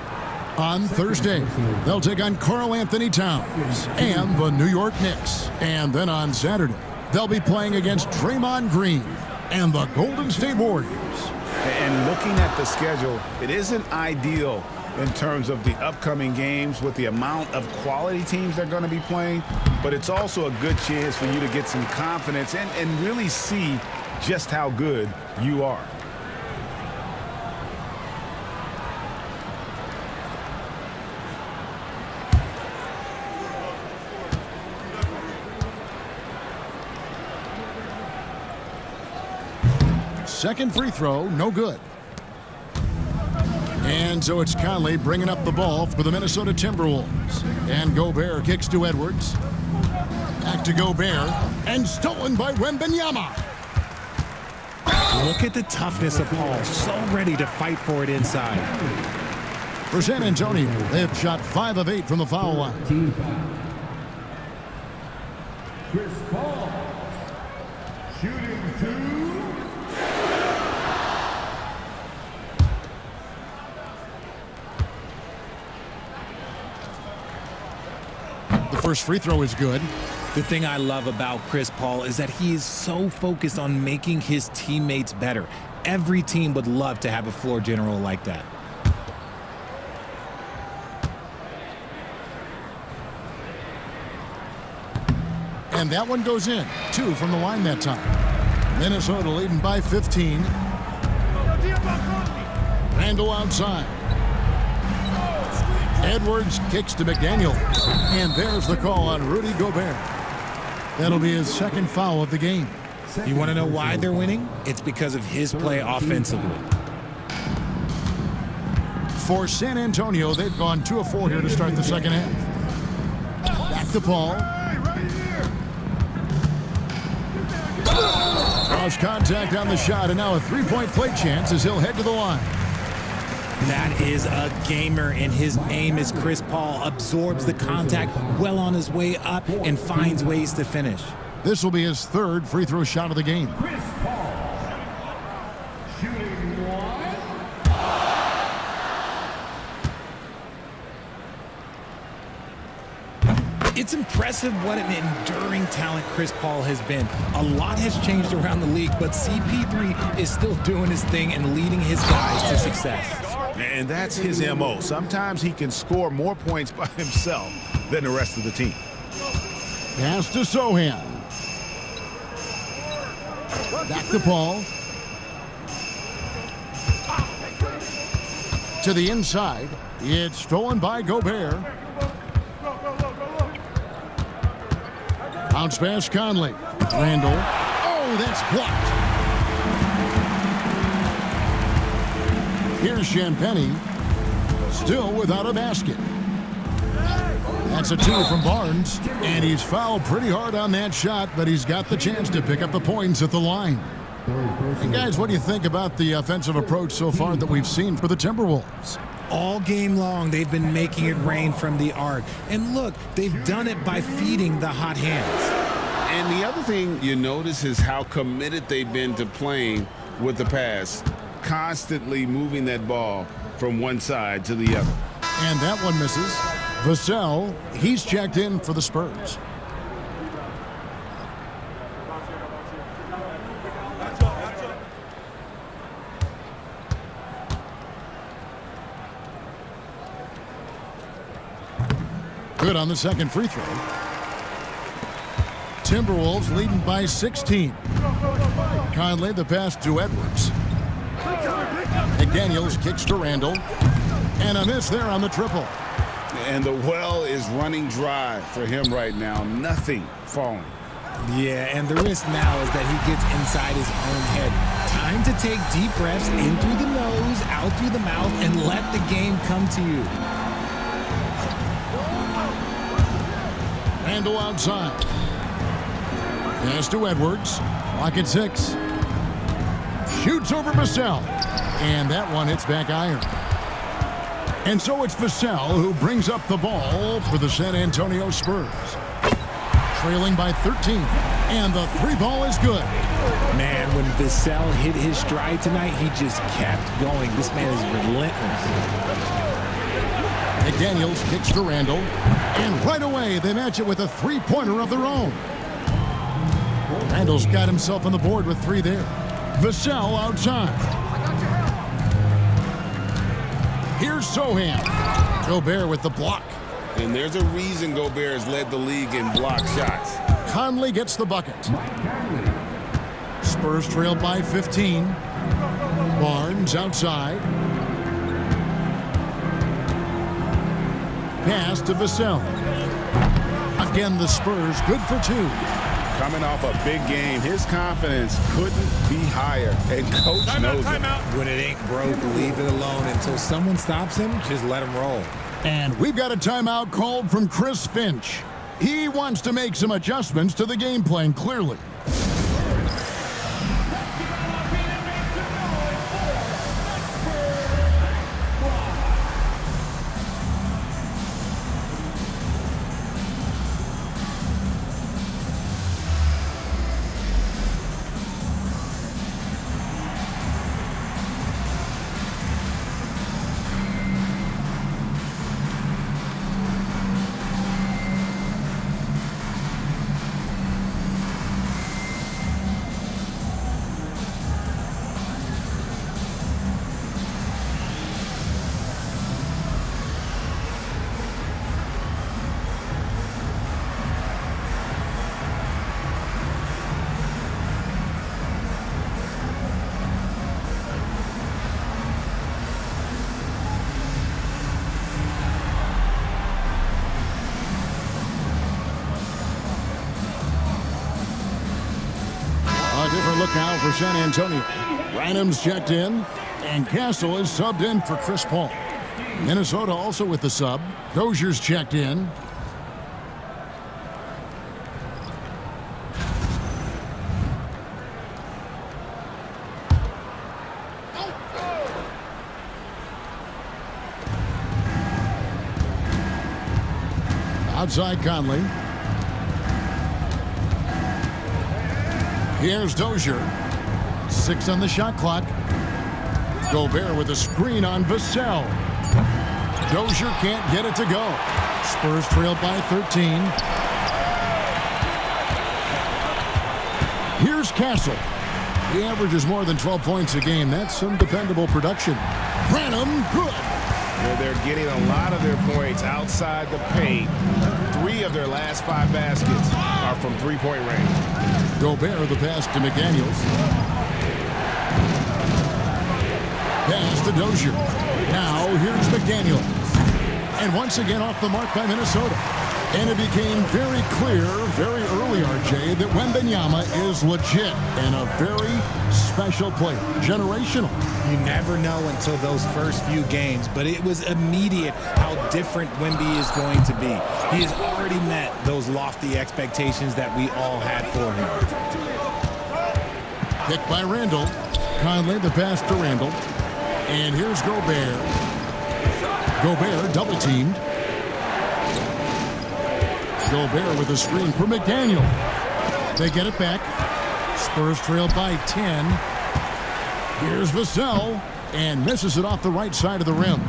On Thursday, they'll take on Karl Anthony Towns and the New York Knicks. And then on Saturday, they'll be playing against Draymond Green and the Golden State Warriors. And looking at the schedule, it isn't ideal in terms of the upcoming games with the amount of quality teams they're going to be playing, but it's also a good chance for you to get some confidence and really see just how good you are. Second free throw, no good. And so it's Conley bringing up the ball for the Minnesota Timberwolves. And Gobert kicks to Edwards. Back to Gobert. And stolen by Wembanyama. Look at the toughness of Paul. So ready to fight for it inside. For San Antonio, they've shot 5 of 8 from the foul line. Chris Paul. Shooting 2. The first free throw is good. The thing I love about Chris Paul is that he is so focused on making his teammates better. Every team would love to have a floor general like that. And that one goes in. 2 from the line that time. Minnesota leading by 15. Randle outside. Edwards kicks to McDaniel. And there's the call on Rudy Gobert. That'll be his second foul of the game. You want to know why they're winning? It's because of his play offensively. For San Antonio, they've gone 2 of 4 here to start the second half. Back to Paul. Cross contact on the shot, and now a three-point play chance as he'll head to the line. That is a gamer, and his aim is Chris Paul absorbs the contact well on his way up and finds ways to finish. This will be his third free throw shot of the game. Chris Paul. Shooting 1. It's impressive what an enduring talent Chris Paul has been. A lot has changed around the league, but CP3 is still doing his thing and leading his guys to success. And that's his MO. Sometimes he can score more points by himself than the rest of the team. Pass to Sohan. Back to Paul. To the inside. It's stolen by Gobert. Bounce pass Conley. Randle. Oh, that's blocked. Here's Champagnie. Still without a basket. That's a 2 from Barnes. And he's fouled pretty hard on that shot, but he's got the chance to pick up the points at the line. And guys, what do you think about the offensive approach so far that we've seen for the Timberwolves? All game long, they've been making it rain from the arc. And look, they've done it by feeding the hot hands. And the other thing you notice is how committed they've been to playing with the pass, constantly moving that ball from one side to the other. And that one misses. Vassell, he's checked in for the Spurs. Good on the second free throw. Timberwolves leading by 16. Conley the pass to Edwards. McDaniels kicks to Randle. And a miss there on the triple. And the well is running dry for him right now. Nothing falling. Yeah, and the risk now is that he gets inside his own head. time to take deep breaths in through the nose, out through the mouth, and let the game come to you. Randall outside. Pass to Edwards. Clock at 6. Shoots over Vassell. And that one hits back iron. And so it's Vassell who brings up the ball for the San Antonio Spurs. Trailing by 13. And the 3 ball is good. Man, when Vassell hit his stride tonight, he just kept going. This man is relentless. McDaniels kicks to Randall. And right away, they match it with a 3-pointer of their own. Randall's got himself on the board with 3 there. Vassell outside. Here's Sohan. Gobert with the block. And there's a reason Gobert has led the league in block shots. Conley gets the bucket. Spurs trail by 15. Barnes outside. Pass to Vassell. Again, the Spurs good for 2. Coming off a big game, his confidence couldn't be higher, and coach knows it. When it ain't broke, leave it alone until someone stops him. Just let him roll. And we've got a timeout called from Chris Finch. He wants to make some adjustments to the game plan, clearly. Different look now for San Antonio. Branham's checked in, and Castle is subbed in for Chris Paul. Minnesota also with the sub. Dozier's checked in. Outside Conley. Here's Dozier. 6 on the shot clock. Gobert with a screen on Vassell. Dozier can't get it to go. Spurs trail by 13. Here's Castle. He averages more than 12 points a game. That's some dependable production. Branham, good. Well, they're getting a lot of their points outside the paint. 3 of their last 5 baskets are from 3-point range. Gobert the pass to McDaniels. Pass to Dozier. Now here's McDaniels. And once again off the mark by Minnesota. And it became very clear very early, RJ, that Wembanyama is legit and a very special player. Generational. You never know until those first few games, but it was immediate how different Wemby is going to be. He has already met those lofty expectations that we all had for him. Picked by Randall. Conley the pass to Randall. And here's Gobert. Gobert double-teamed. Gobert with a screen for McDaniel. They get it back. Spurs trail by 10. Here's Vassell, and misses it off the right side of the rim.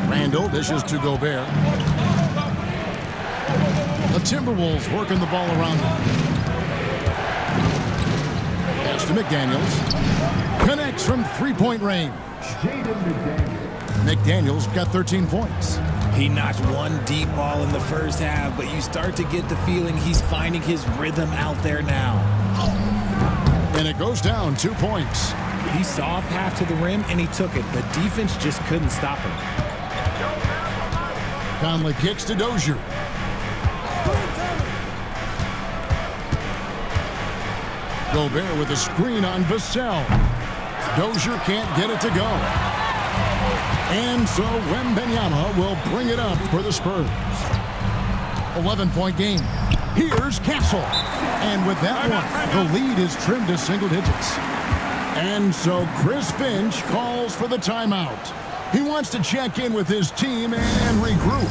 Randall dishes to Gobert. The Timberwolves working the ball around them. Pass to McDaniels. Connects from 3-point range. McDaniels got 13 points. He notched one deep ball in the first half, but you start to get the feeling he's finding his rhythm out there now. And it goes down 2 points. He saw a path to the rim, and he took it. The defense just couldn't stop him. Conley kicks to Dozier. Gobert with a screen on Vassell. Dozier can't get it to go. And so Wembanyama will bring it up for the Spurs. 11-point game. Here's Castle. And with that one, the lead is trimmed to single digits. And so Chris Finch calls for the timeout. He wants to check in with his team and regroup.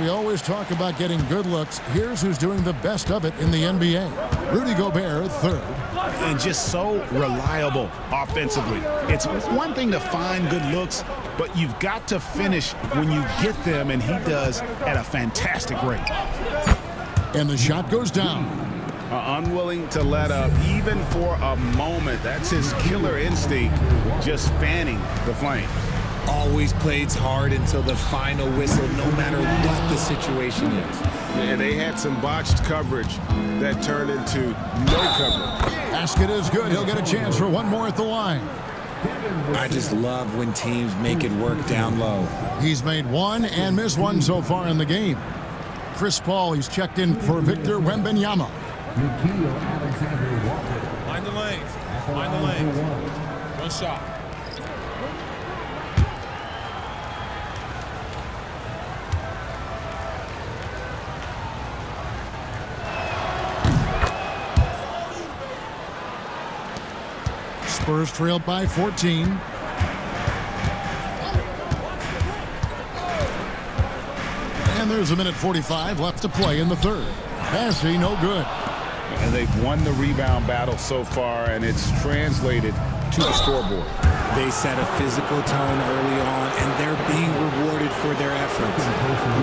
We always talk about getting good looks. Here's who's doing the best of it in the NBA. Rudy Gobert, third. And just so reliable offensively. It's one thing to find good looks, but you've got to finish when you get them, and he does at a fantastic rate. And the shot goes down. Unwilling to let up even for a moment. That's his killer instinct, just fanning the flame. Always plays hard until the final whistle, no matter what the situation is. And they had some botched coverage that turned into no coverage. Basket is good. He'll get a chance for one more at the line. I just love when teams make it work down low. He's made one and missed one so far in the game. Chris Paul, he's checked in for Victor Wembanyama. Mind the lanes. Mind the lanes. One shot. Spurs trailed by 14. And there's a minute 45 left to play in the third. Passing, no good. And they've won the rebound battle so far, and it's translated to the scoreboard. They set a physical tone early on, and they're being rewarded for their efforts.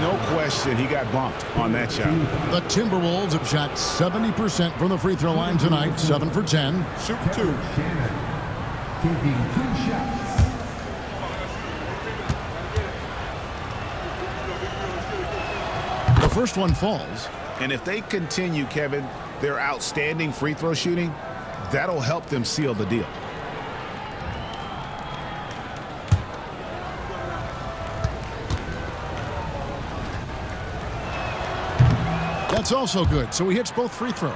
No question, he got bumped on that shot. The Timberwolves have shot 70% from the free throw line tonight, 7 for 10. Shoot two. Taking 2 shots. The first one falls. And if they continue, Kevin, their outstanding free throw shooting, that'll help them seal the deal. That's also good, so he hits both free throws.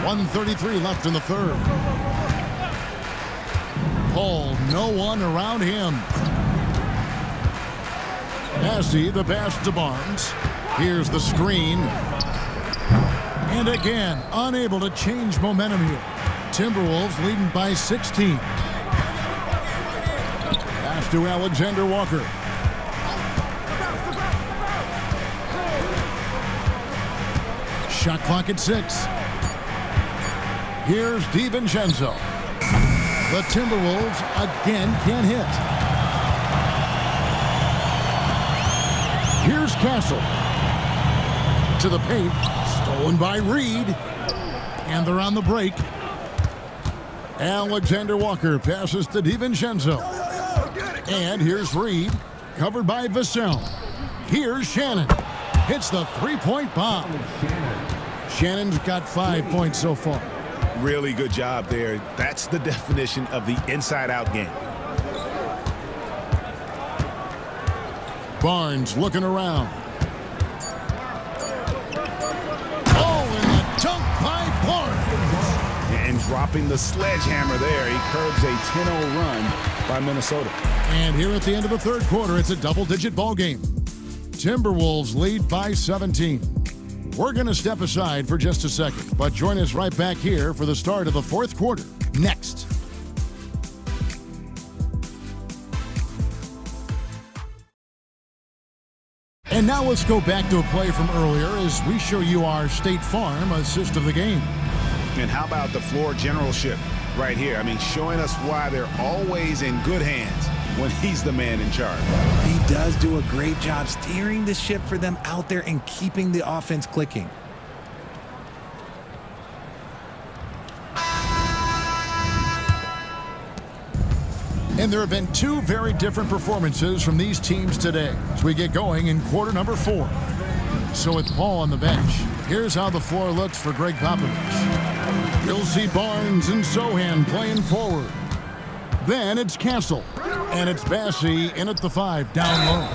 1:33 left in the third. Paul, no one around him. Massey, the pass to Barnes. Here's the screen. And again, unable to change momentum here. Timberwolves leading by 16. Pass to Alexander Walker. Shot clock at 6. Here's DiVincenzo. The Timberwolves again can't hit. Here's Castle. To the paint. Stolen by Reed. And they're on the break. Alexander Walker passes to DiVincenzo. And here's Reed. Covered by Vassell. Here's Shannon. Hits the three-point bomb. Shannon's got 5 points so far. Really good job there. That's the definition of the inside-out game. Barnes looking around. Oh, and the dunk by Barnes. And dropping the sledgehammer there, he curbs a 10-0 run by Minnesota. And here at the end of the third quarter, it's a double-digit ball game. Timberwolves lead by 17. We're going to step aside for just a second, but join us right back here for the start of the fourth quarter. Next. And now let's go back to a play from earlier as we show you our State Farm assist of the game. And how about the floor generalship right here? I mean, showing us why they're always in good hands when he's the man in charge. He does do a great job steering the ship for them out there and keeping the offense clicking. And there have been two very different performances from these teams today as we get going in quarter number 4. So with Paul on the bench, here's how the floor looks for Greg Popovich. You'll see Barnes and Sohan playing forward. Then it's Castle, and it's Bassey in at the 5 down low.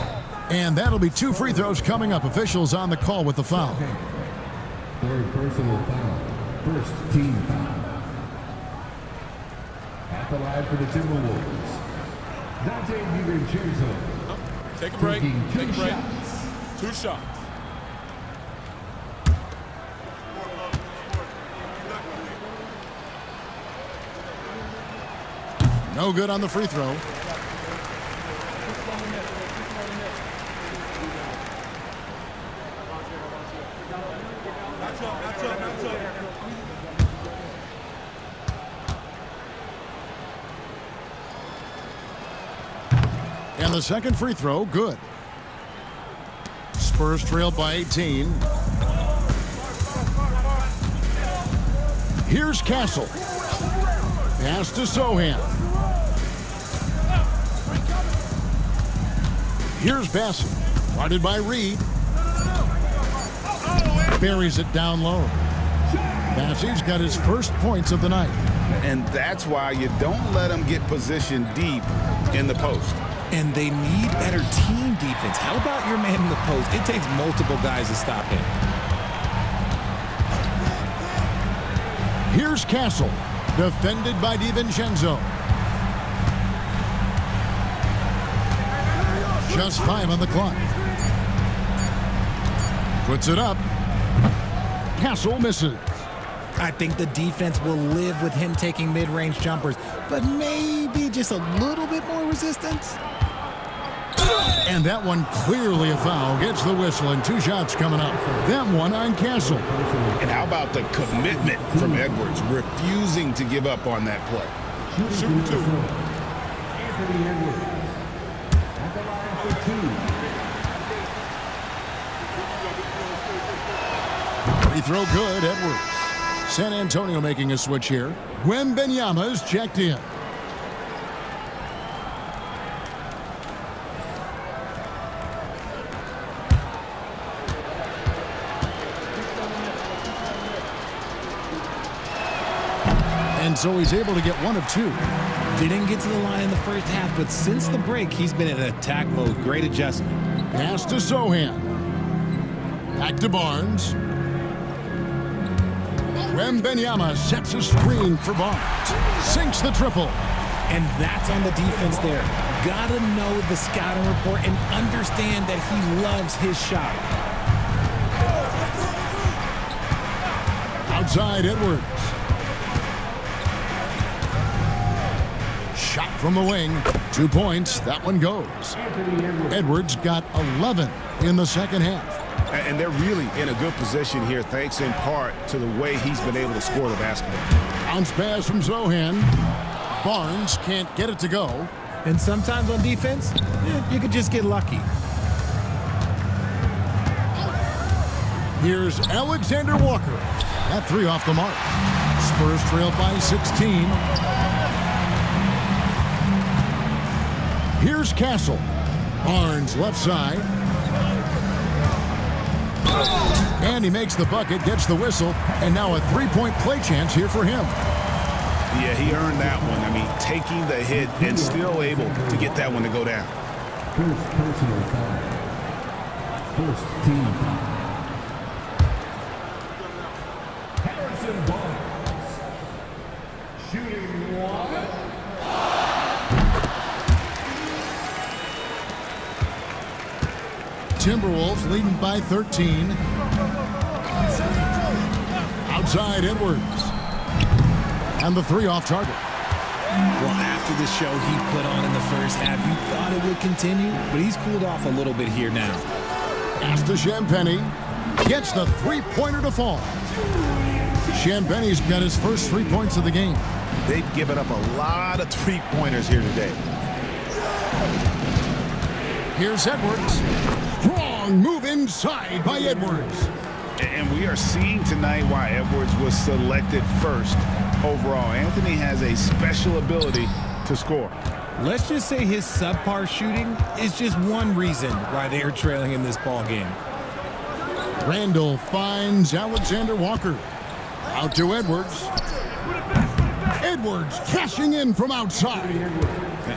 And that'll be 2 free throws coming up. Officials on the call with the foul. Third personal foul. First team foul. At the line for the Timberwolves, Dante DiVincenzo. Take a break. Taking Take a break. shots. 2 shots. No good on the free throw. And the second free throw, good. Spurs trail by 18. Here's Castle. Pass to Sohan. Here's Bassett. Guarded by Reed. Buries it down low. Bassett's got his first points of the night. And that's why you don't let him get positioned deep in the post. And they need better team defense. How about your man in the post? It takes multiple guys to stop him. Here's Castle. Defended by DiVincenzo. Just 5 on the clock. Puts it up. Castle misses. I think the defense will live with him taking mid-range jumpers, but maybe just a little bit more resistance. And that one clearly a foul. Gets the whistle and 2 shots coming up. That one on Castle. And how about the commitment from Edwards, refusing to give up on that play? Shoot 2. Anthony Edwards. At the line for 2. Free throw good, Edwards. San Antonio making a switch here. Wembanyama's checked in. And so he's able to get 1 of 2. Didn't get to the line in the first half, but since the break, he's been in attack mode. Great adjustment. Pass to Sohan. Back to Barnes. Wembanyama sets a screen for Barnes. Sinks the triple. And that's on the defense there. Gotta know the scouting report and understand that he loves his shot. Outside Edwards. Shot from the wing. 2 points. That one goes. Edwards got 11 in the second half. And they're really in a good position here, thanks in part to the way he's been able to score the basketball. Bounce pass from Sohan. Barnes can't get it to go. And sometimes on defense, you could just get lucky. Here's Alexander Walker. That 3 off the mark. Spurs trail by 16. Here's Castle. Barnes left side. And he makes the bucket, gets the whistle, and now a 3-point play chance here for him. Yeah, he earned that one. I mean, taking the hit and still able to get that one to go down. First personal foul. First team foul. Harrison Barnes. Shooting 1. Timberwolves leading by 13. Outside Edwards. And the 3 off target. Well, after the show he put on in the first half, you thought it would continue, but he's cooled off a little bit here now. Pass to Champagnie. Gets the 3-pointer to fall. Champagnie's got his first 3 points of the game. They've given up a lot of 3-pointers here today. Here's Edwards. Strong move inside by Edwards. And we are seeing tonight why Edwards was selected first overall. Anthony has a special ability to score. Let's just say his subpar shooting is just one reason why they are trailing in this ball game. Randall finds Alexander Walker. Out to Edwards. Edwards cashing in from outside.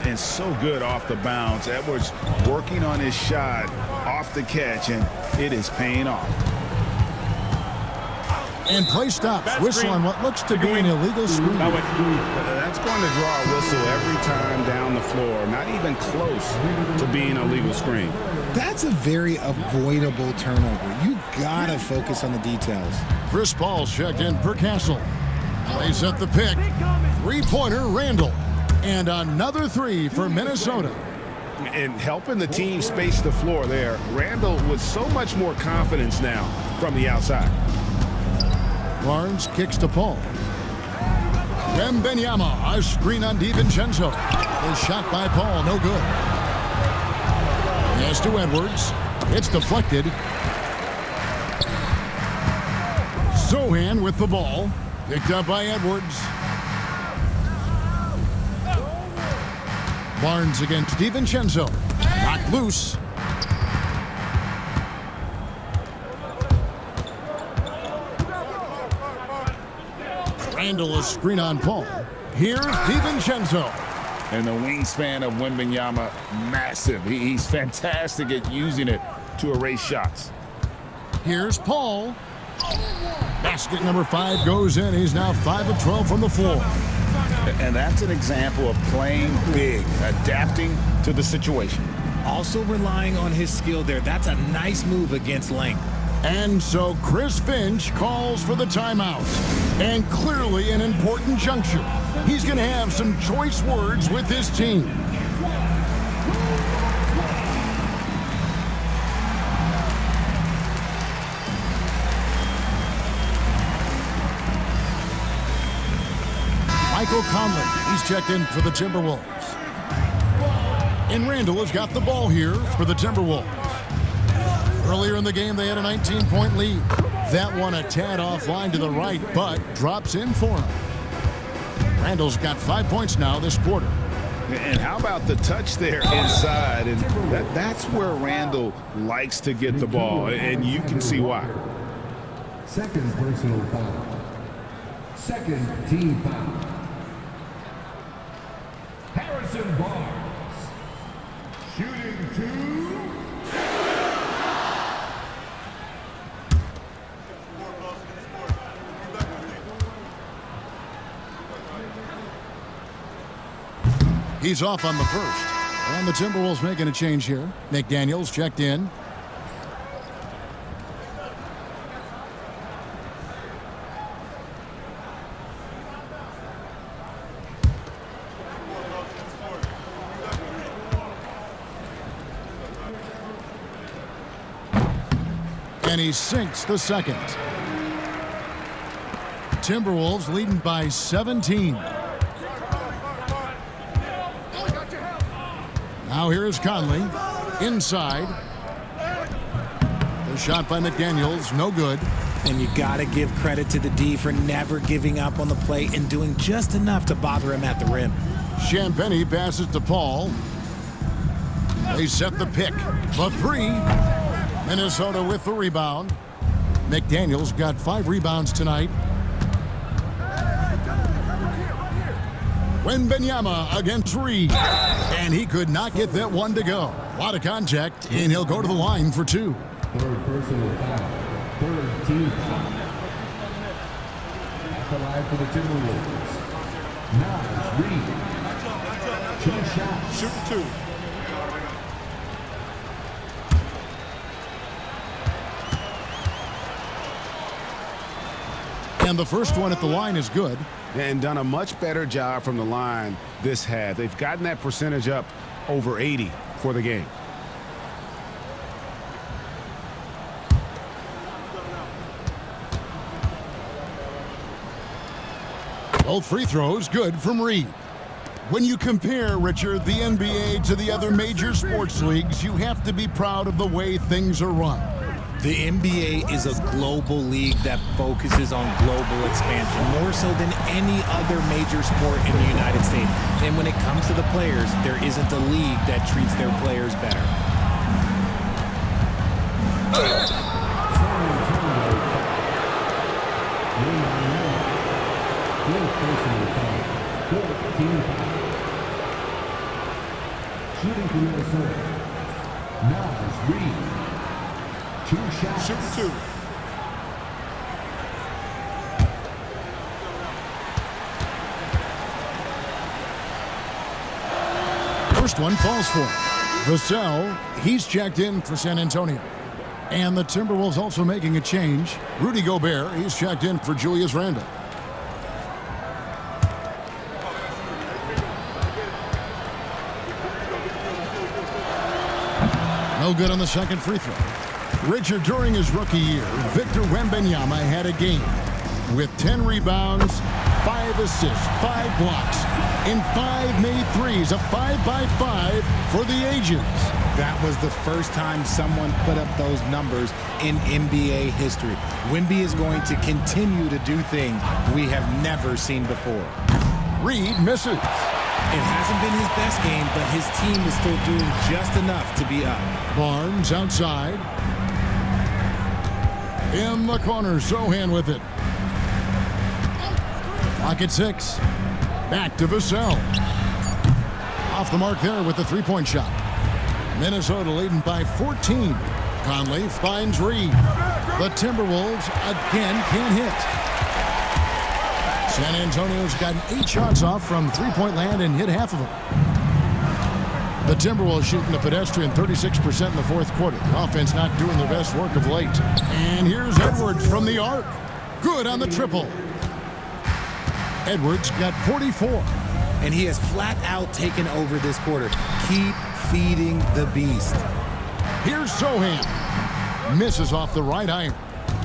and so good off the bounce. Edwards working on his shot off the catch, and it is paying off. And play stops. Whistle on what looks to be an illegal screen. That's going to draw a whistle every time down the floor. Not even close to being a legal screen. That's a very avoidable turnover. You gotta focus on the details. Chris Paul's checked in for Castle. Plays at the pick. Three-pointer, Randall. And another three for Minnesota. And helping the team space the floor there. Randall with so much more confidence now from the outside. Barnes kicks to Paul. Wembanyama, a screen on DiVincenzo. A shot by Paul, no good. Pass to Edwards. It's deflected. Sohan with the ball. Picked up by Edwards. Barnes against DiVincenzo. Knocked loose. Randall a screen on Paul. Here's DiVincenzo. And the wingspan of Wembanyama, massive. He's fantastic at using it to erase shots. Here's Paul. Basket number 5 goes in. He's now 5 of 12 from the floor. And that's an example of playing big, adapting to the situation. Also relying on his skill there. That's a nice move against length. And so Chris Finch calls for the timeout. And clearly an important juncture. He's going to have some choice words with his team. Michael Conley, he's checked in for the Timberwolves. And Randall has got the ball here for the Timberwolves. Earlier in the game, they had a 19-point lead. That one a tad offline to the right, but drops in for him. Randall's got 5 points now this quarter. And how about the touch there inside? And that's where Randall likes to get the ball, and you can see why. Second personal foul. Second team foul. Harrison Barnes. Shooting 2. He's off on the first. And the Timberwolves making a change here. McDaniels checked in. And he sinks the second. Timberwolves leading by 17. Now here is Conley. Inside. The shot by McDaniels, no good. And you got to give credit to the D for never giving up on the play and doing just enough to bother him at the rim. Champagny passes to Paul. They set the pick. The three. Minnesota with the rebound. McDaniels got 5 rebounds tonight. Wembanyama against Reed. And he could not get that one to go. A lot of contact, and he'll go to the line for 2. Third personal foul. Third team foul. At the line for the Timberwolves. Nas Reed. 2 shots. Shoot 2. And the first one at the line is good. And done a much better job from the line this half. They've gotten that percentage up over 80 for the game. Both free throws good from Reed. When you compare, Richard, the NBA to the other major sports leagues, you have to be proud of the way things are run. The NBA is a global league that focuses on global expansion, more so than any other major sport in the United States. And when it comes to the players, there isn't a league that treats their players better. Shooting for Minnesota. Miles Reed. 2 shots. Shoot 2. First one falls for him. Vassell, he's checked in for San Antonio. And the Timberwolves also making a change. Rudy Gobert, he's checked in for Julius Randle. No good on the second free throw. Richard, during his rookie year, Victor Wembanyama had a game with 10 rebounds, 5 assists, 5 blocks, and 5 made threes, a 5-by-5 for the ages. That was the first time someone put up those numbers in NBA history. Wemby is going to continue to do things we have never seen before. Reed misses. It hasn't been his best game, but his team is still doing just enough to be up. Barnes outside. In the corner, Sohan with it. Clock at 6. Back to Vassell. Off the mark there with the three-point shot. Minnesota leading by 14. Conley finds Reed. The Timberwolves again can't hit. San Antonio's gotten 8 shots off from three-point land and hit half of them. The Timberwolves shooting the pedestrian 36% in the fourth quarter. The offense not doing their best work of late. And here's Edwards from the arc. Good on the triple. Edwards got 44. And he has flat out taken over this quarter. Keep feeding the beast. Here's Sohan. Misses off the right iron.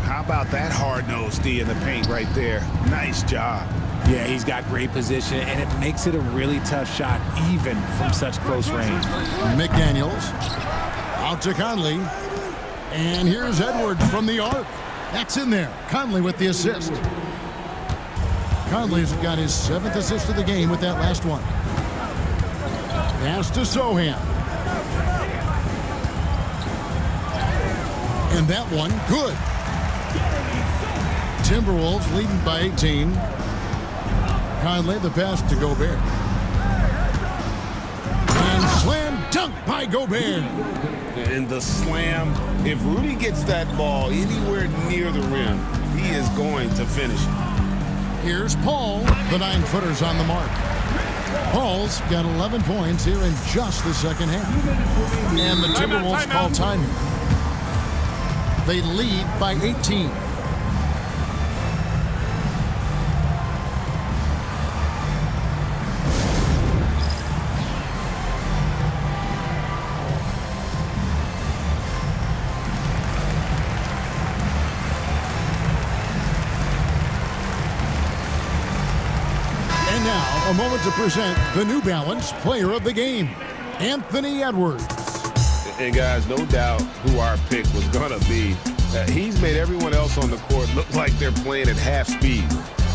How about that hard-nosed D in the paint right there? Nice job. Yeah, he's got great position, and it makes it a really tough shot, even from such close range. McDaniels out to Conley. And here's Edwards from the arc. That's in there. Conley with the assist. Conley's got his 7th assist of the game with that last one. Pass to Sohan. And that one, good. Timberwolves leading by 18. Conley, the pass to Gobert. And slam dunk by Gobert. And the slam, if Rudy gets that ball anywhere near the rim, he is going to finish it. Here's Paul. The 9-footer's on the mark. Paul's got 11 points here in just the second half. And the Timberwolves call time. They lead by 18. A moment to present the New Balance Player of the Game, Anthony Edwards. And guys, no doubt who our pick was going to be. He's made everyone else on the court look like they're playing at half speed.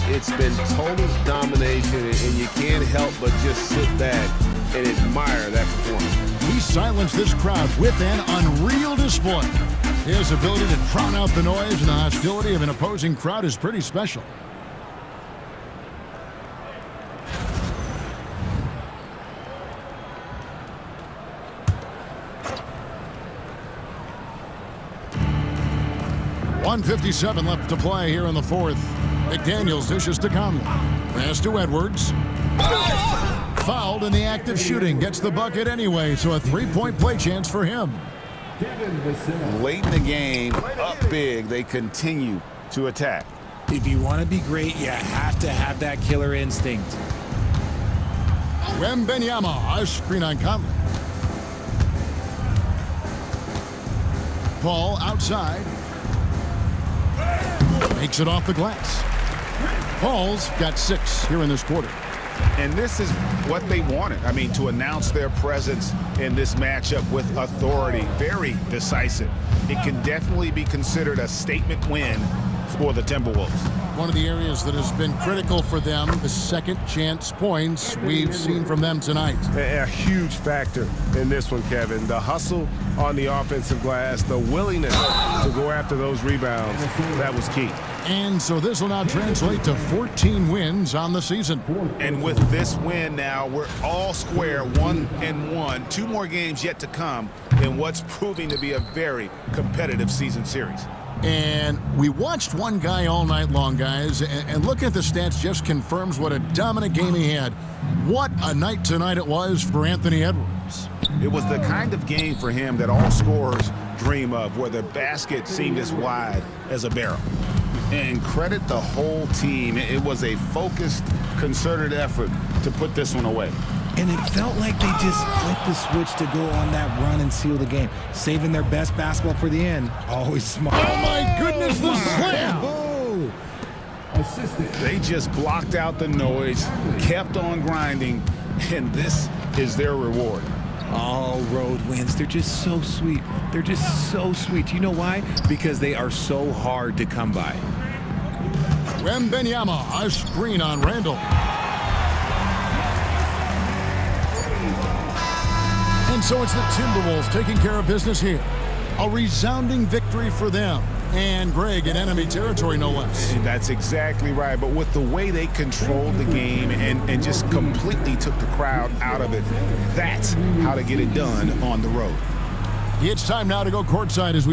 It's been total domination, and you can't help but just sit back and admire that performance. He silenced this crowd with an unreal display. His ability to drown out the noise and the hostility of an opposing crowd is pretty special. .157 left to play here in the fourth. McDaniels dishes to Conley. Pass to Edwards. Fouled in the act of shooting. Gets the bucket anyway, so a three-point play chance for him. Late in the game, up big, they continue to attack. If you want to be great, you have to have that killer instinct. Wembanyama, a screen on Conley. Paul outside. Makes it off the glass. Paul's got 6 here in this quarter. And this is what they wanted. I mean, to announce their presence in this matchup with authority. Very decisive. It can definitely be considered a statement win for the Timberwolves. One of the areas that has been critical for them, the second chance points we've seen from them tonight. A huge factor in this one, Kevin. The hustle on the offensive glass, the willingness to go after those rebounds, that was key. And so this will now translate to 14 wins on the season. And with this win now, we're all square, 1-1. 2 more games yet to come in what's proving to be a very competitive season series. And we watched one guy all night long, guys, and looking at the stats just confirms what a dominant game he had. What a night tonight it was for Anthony Edwards. It was the kind of game for him that all scorers dream of, where the basket seemed as wide as a barrel. And credit the whole team. It was a focused, concerted effort to put this one away. And it felt like they just flipped the switch to go on that run and seal the game, saving their best basketball for the end. Always smart. Oh, my goodness, the slam! Oh. They just blocked out the noise, kept on grinding, and this is their reward. All road wins. They're just so sweet. They're just so sweet. You know why? Because they are so hard to come by. Wembanyama, a screen on Randall. And so it's the Timberwolves taking care of business here. A resounding victory for them. And Greg in enemy territory, no less. And that's exactly right. But with the way they controlled the game and just completely took the crowd out of it, that's how to get it done on the road. It's time now to go courtside as we